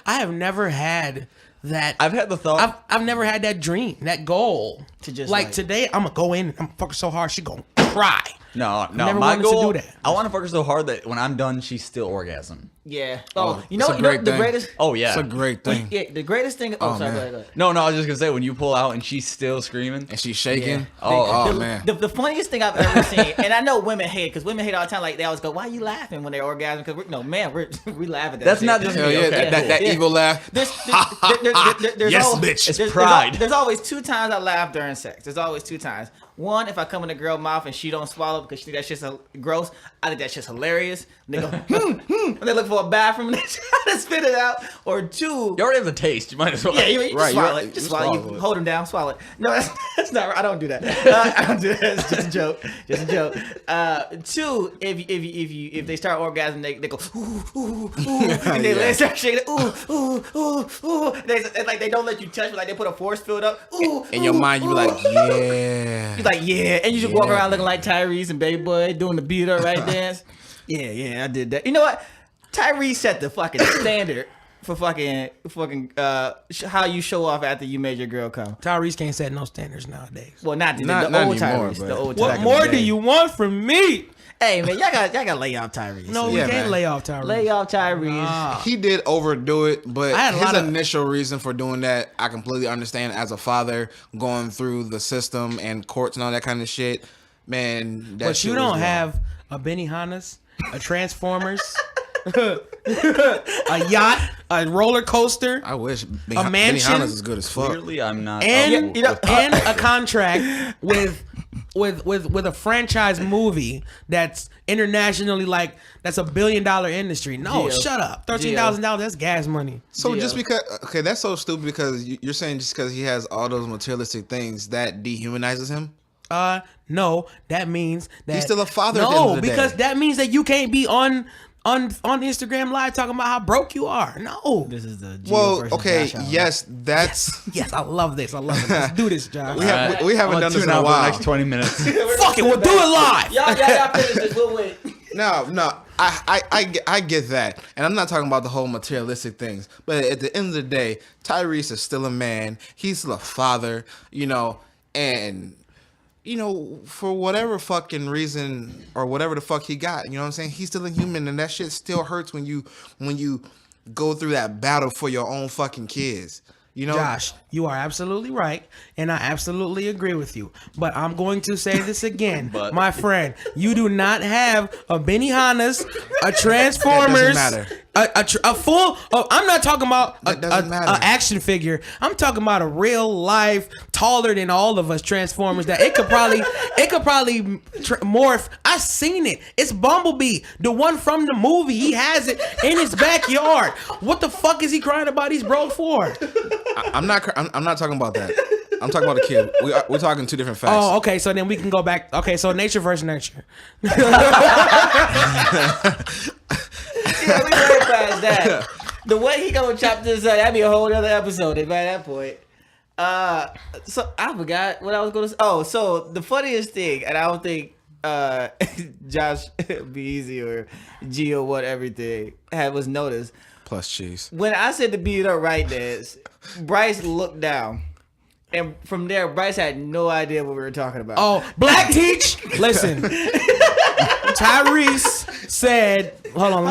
I have never had that. I've had the thought. I've never had that dream, that goal. To just, like like- today, I'm gonna go in, I'm fucking so hard, she gonna cry. No, never my wanted to goal. do that. I want to fuck her so hard that when I'm done, she's still orgasm. Yeah. Oh, you know, it's a great the thing. greatest. Oh yeah. It's a great thing. Yeah, the greatest thing. Oh, sorry, man. go ahead, go ahead. No, I was just gonna say when you pull out and she's still screaming. And she's shaking. Yeah. Oh, the, man. The funniest thing I've ever seen, and I know women hate it because women hate all the time. Like they always go, "Why are you laughing when they orgasm?" Because we laugh at that. That's shit. not just Hell me. yeah, Okay. that Yeah. evil laugh. There's Yes, always, bitch. It's there's- pride. There's always 2 times I laugh during sex. There's always 2 times. One, if I come in a girl's mouth and she don't swallow because she think that shit's gross, I think that shit's hilarious. And they go, and they look for a bathroom and they try to spit it out. Or 2, You already have the taste. You might as well. yeah, you Right, just swallow you're- it. Just you swallow it. swallow You it. hold them down, swallow it. No, that's not right. I don't do that. I don't do that. It's just a joke. Just a joke. 2, if they start orgasm, they go ooh ooh ooh, and they Yeah. start shaking. Ooh ooh ooh ooh. It's like they don't let you touch, but like they put a force field up. Ooh. In your ooh, mind, you be ooh. like, yeah. You're like, yeah, and you just walk Yeah. around looking like Tyrese and Baby Boy doing the beat up right dance. Yeah, I did that. You know what? Tyrese set the fucking standard for fucking how you show off after you made your girl come. Tyrese can't set no standards nowadays. Well, not the Not old anymore, Tyrese. but- The old What Tyrese. more do you want from me? Hey man, y'all got lay off Tyrese. No, we Yeah, can't man. lay off Tyrese. lay off Tyrese. He did overdo it, but I had a his lot of- initial reason for doing that, I completely understand. As a father, going through the system and courts and all that kind of shit, man. That But shit you was don't wrong. have a Benihana's, a Transformers, a yacht, a roller coaster, I wish mansion? Benihana's is good as fuck. Clearly, I'm not. and you know- and a contract with a franchise movie that's internationally that's $1 billion industry. No, Gio. shut up. $13,000. That's gas money. So Yeah. just because, okay, that's so stupid because you're saying just because he has all those materialistic things that dehumanizes him. No, that means that He's still a father at the end No, of the because day. that means that you can't be on Instagram Live talking about how broke you are. No. This is the Gio Well, versus okay, Josh hour. yes, that's Yes, I love this. Let's do this, Josh. we haven't done this in a For the while. next 20 minutes. Fuck it, we'll do it live. Y'all finish this. We'll wait. No, I get that, and I'm not talking about the whole materialistic things. But at the end of the day, Tyrese is still a man. He's still a father, and for whatever fucking reason or whatever the fuck he got, you know what I'm saying? He's still a human, and that shit still hurts when you go through that battle for your own fucking kids. Josh, you are absolutely right, and I absolutely agree with you. But I'm going to say this again, But- my friend. You do not have a Benihana's, a Transformers, matter. a full. I'm not talking about That doesn't matter. a action figure. I'm talking about a real life, taller than all of us Transformers. That it could probably morph. I've seen it. It's Bumblebee, the one from the movie. He has it in his backyard. What the fuck is he crying about? He's broke for. I'm not talking about that. I'm talking about a kid. We're talking two different facts. Oh, okay. So then we can go back. Okay, so nature versus nurture. Yeah, we way past that. The way he gonna chop this up, that'd be a whole other episode by that point. So I forgot what I was gonna say. Oh, so the funniest thing, and I don't think Josh Be Easy or Gio what everything was noticed. Plus cheese. When I said to beat it up right dance, Bryce looked down. And from there, Bryce had no idea what we were talking about. Oh, Black Teach. Listen, Tyrese said, "Hold on,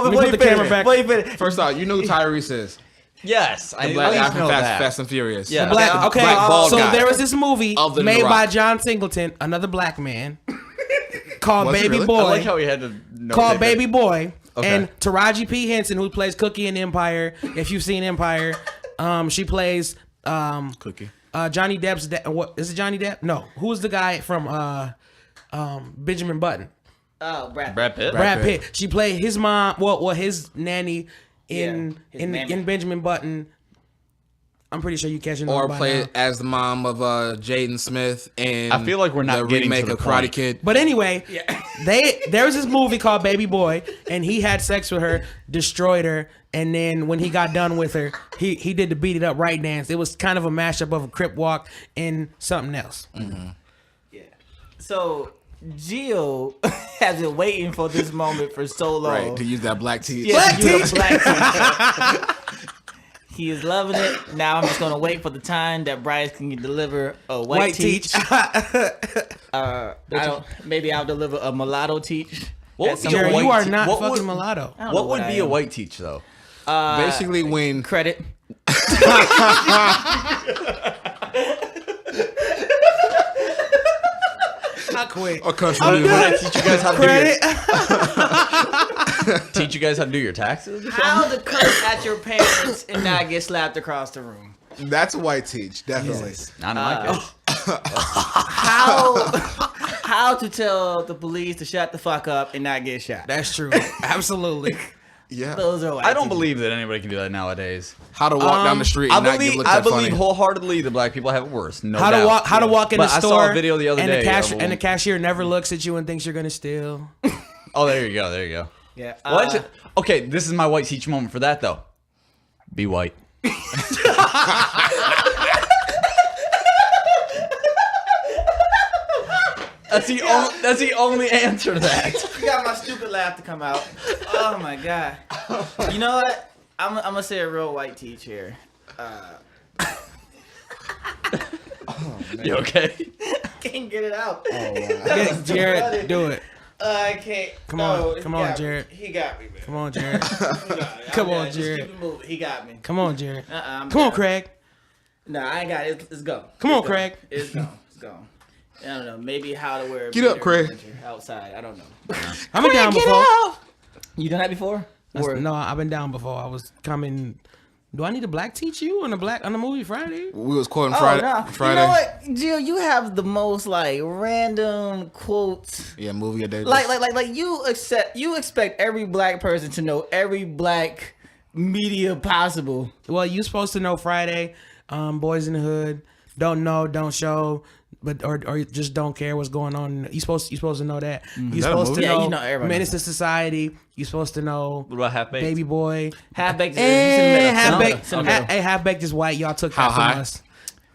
let me put the camera back." First off, you know who Tyrese is. Yes, I Black at guy least from know that. Fast and Furious. Yeah. Black. Okay, Black bald so guy. there was this movie Other than made The by Rock. John Singleton, another black man, called Was it Baby really? Boy. I like how we had to know Called Baby Boy. Okay. And Taraji P. Henson, who plays Cookie in Empire. If you've seen Empire, she plays Cookie. Johnny Depp's. What is it? Johnny Depp? No. Who's the guy from Benjamin Button? Oh, Brad Pitt. Brad Pitt. She played his mom. Well, his nanny Yeah, his mammy. in Benjamin Button. I'm pretty sure you catching on Or by played now. as the mom of Jaden Smith in I feel like we're not the getting remake to the of Karate point. Kid. But anyway, there was this movie called Baby Boy, and he had sex with her, destroyed her, and then when he got done with her, he did the Beat It Up Right dance. It was kind of a mashup of a Crip Walk and something else. Yeah. So Gio has been waiting for this moment for so long. Right, to use that black tea. Yeah, Black to use teeth. a black teeth. He is loving it. Now I'm just gonna wait for the time that Bryce can deliver a white teach. Maybe I'll deliver a mulatto teach. What at would some be a Jared, point. you white are tea- not what fucking would- mulatto. I don't know What would I be a am. white teach though? Basically, when Credit. I quit. a country I'm music. good. Teach you guys how to Credit. teach you guys how to do your taxes. How to curse at your parents and not get slapped across the room. That's a white teach, definitely. Not in my case. How to tell the police to shut the fuck up and not get shot. That's true. Absolutely. Yeah. Those are white I don't teachers. believe that anybody can do that nowadays. How to walk down the street and not get looked I at believe funny. wholeheartedly that black people have it worse. No How doubt. to walk in But the I store saw a video the other and day. the cashier never looks at you and thinks you're gonna steal. Oh, there you go. There you go. Yeah. What? Okay, this is my white teach moment for that though. Be white. That's the only answer to that. You got my stupid laugh to come out. Oh my god. You know what? I'm gonna say a real white teach here. You okay? Can't get it out. Jared, do it. I can't. Come on, come on, Jared. He got me, man. Come on, Jared. Come on, Jared. He got me. Come on, Jared. Come on, Craig. Nah, I ain't got it. It's gone. Come on, Craig. It's gone. It's gone. I don't know. Maybe how to wear a Get up, beater Craig. outside. I don't know. I've been down before. You done that before? No, I've been down before. I was coming. Do I need to black teach you on the movie Friday? We was quoting Oh, Friday. no. Friday. You know what, Jill? You have the most like random quotes. Yeah, movie a day. Like you expect every black person to know every black media possible. Well, you supposed to know Friday. Boys in the Hood. Don't know, don't show, but or just don't care what's going on. You supposed to know that. You that a supposed to movie? know, Yeah, you know everybody Menace knows to Society. You supposed to know What about Half Baked? Baby Boy. Half baked. Hey, Half Baked. Half Baked is white. Y'all took How that from high? us.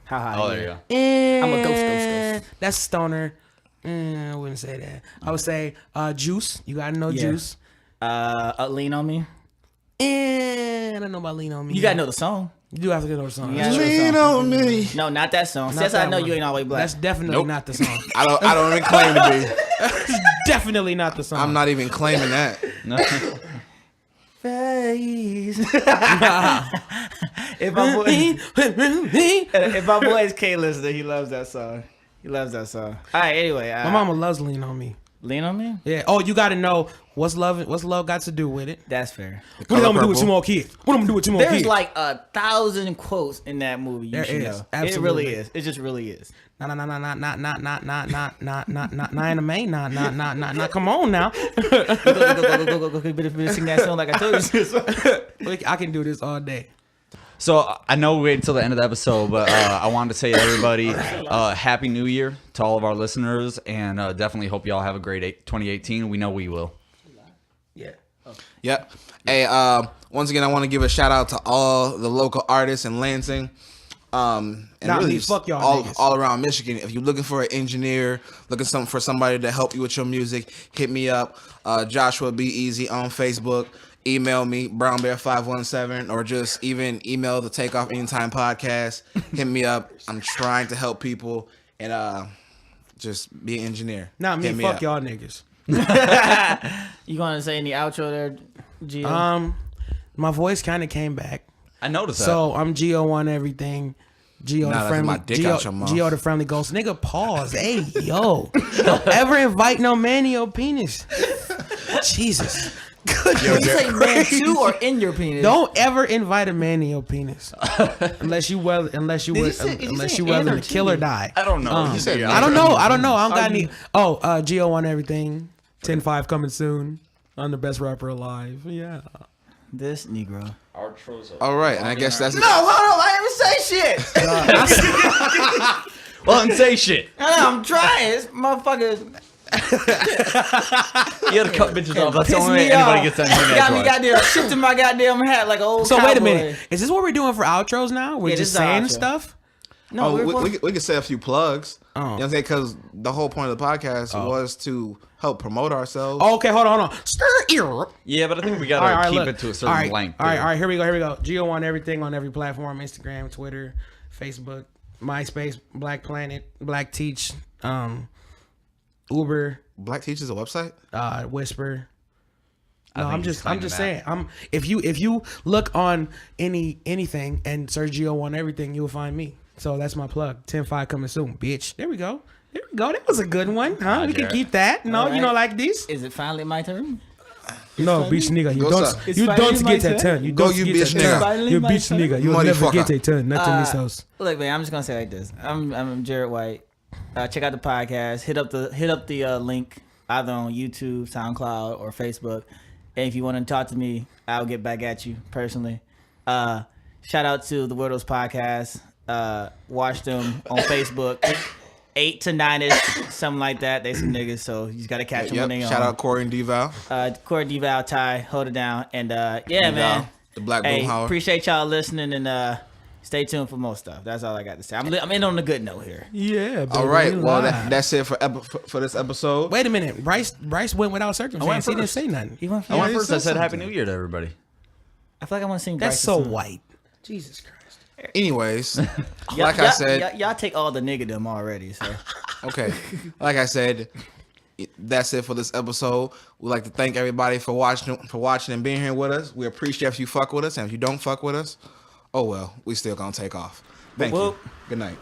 How high? Oh, there you go. I'm a ghost. That's stoner. I wouldn't say that. I would say Juice. You gotta know Yeah. Juice. Lean on me. I don't know about Lean on Me. You gotta know the song. You do have to know the song. You gotta know the Lean song. on me. No, not that song. Not Since that I know one. you ain't always black. That's definitely Nope. not the song. I don't even claim to be. Definitely not the song. I'm not even claiming that. No. face. if my boy is K listener, he loves that song. He loves that song. All right. Anyway, My mama loves Lean on Me. lean on me. Yeah. Oh, you got to know what's love got to do with it. That's fair. What am I gonna do with two more kids? What am I gonna do with two more There's kids? like 1,000 quotes in that movie. You There should is. know. Absolutely. It really is. It just really is. Nah, in the main. Nah. Come on now. Go. Better sing that song like I told you. I can do this all day. So I know we waited until the end of the episode, but I wanted to say to everybody, Happy New Year to all of our listeners, and definitely hope y'all have a great 2018. We know we will. Yeah. Yep. Hey, once again, I want to give a shout out to all the local artists in Lansing. And Not really me, just fuck y'all all, niggas. all around Michigan. If you're looking for an engineer, looking for somebody to help you with your music, hit me up. Joshua Be Easy on Facebook. Email me, brownbear517, or just even email the Takeoff Anytime podcast. Hit me up. I'm trying to help people and just be an engineer. Not me. Hit Fuck up. y'all niggas. You gonna say any outro there, Gio? My voice kind of came back. I noticed that. So I'm Gio on everything. Gio Nah, the that's friendly. my dick out your mouth. Gio the friendly ghost. Nigga, pause. Hey, yo. Don't ever invite no man in your penis. Jesus. Did you say man too or in your penis? Don't ever invite a man in your penis unless you willing Did you say to kill or die. I don't know. You said I don't know. I don't got any. Oh, Gio on everything. 10-5 coming soon. I'm the best rapper alive. Yeah. This Negro. All right, and I guess that's No, hold on. I didn't even say shit. Well, and say shit. I'm trying. This motherfucker You gotta cut bitches off. That's the pissed only way me anybody off. gets on here. Got me goddamn shifting my goddamn hat like an old So cowboy. wait a minute. Is this what we're doing for outros now? We're Yeah, just this is our saying outro. stuff. No, we could say a few plugs. Oh. You know what I'm saying? Because the whole point of the podcast was to help promote ourselves. Oh, okay, hold on. Stir ear. Yeah, but I think we gotta keep it to a certain length. All right, here we go. Gio on everything on every platform: Instagram, Twitter, Facebook, MySpace, Black Planet, Black Teach, Uber, Black Teachers a website? Whisper. No, think I'm he's just claiming saying. that. If you look on anything and search Gio on everything, you'll find me. So that's my plug. 10-5 coming soon, bitch. There we go. That was a good one, huh? We can Jared. keep that. No, All you know, right. like this. Is it finally my turn? No, bitch nigga, you Go, don't. sir. It's You finally don't my get that turn. turn. You Go, don't you get bitch that nigga. turn. Finally You my bitch turn. nigga. You'll never Motherfucker. get a turn. Not to Miss House. Look, man, I'm just gonna say it like this. I'm Jared White. Check out the podcast. Hit up the link either on YouTube, SoundCloud, or Facebook. And if you want to talk to me, I'll get back at you personally. Shout out to the Weirdos Podcast. Watch them on Facebook. 8 to 9ish, something like that. They some niggas, so you just gotta catch them when they Shout on. out Corey and D-Val. Corey DeVal, Ty, hold it down, and yeah, man. The Black Hey, Boomhauer. appreciate y'all listening, and stay tuned for more stuff. That's all I got to say. I'm in on the good note here. Yeah. Baby, All right, we well, live. that's it for this episode. Wait a minute. Bryce went without circumstance. He didn't first. say nothing. He went I went Yeah, first. he I said said Happy something. New Year to everybody. I feel like I want to sing. That's Bryce's so song. white. Jesus Christ. Anyways, Y'all- like I said, y'all take all the nigga them already. So okay, like I said, that's it for this episode. We'd like to thank everybody for watching and being here with us. We appreciate if you fuck with us, and if you don't fuck with us, oh well, we still gonna take off. Thank you. Good night.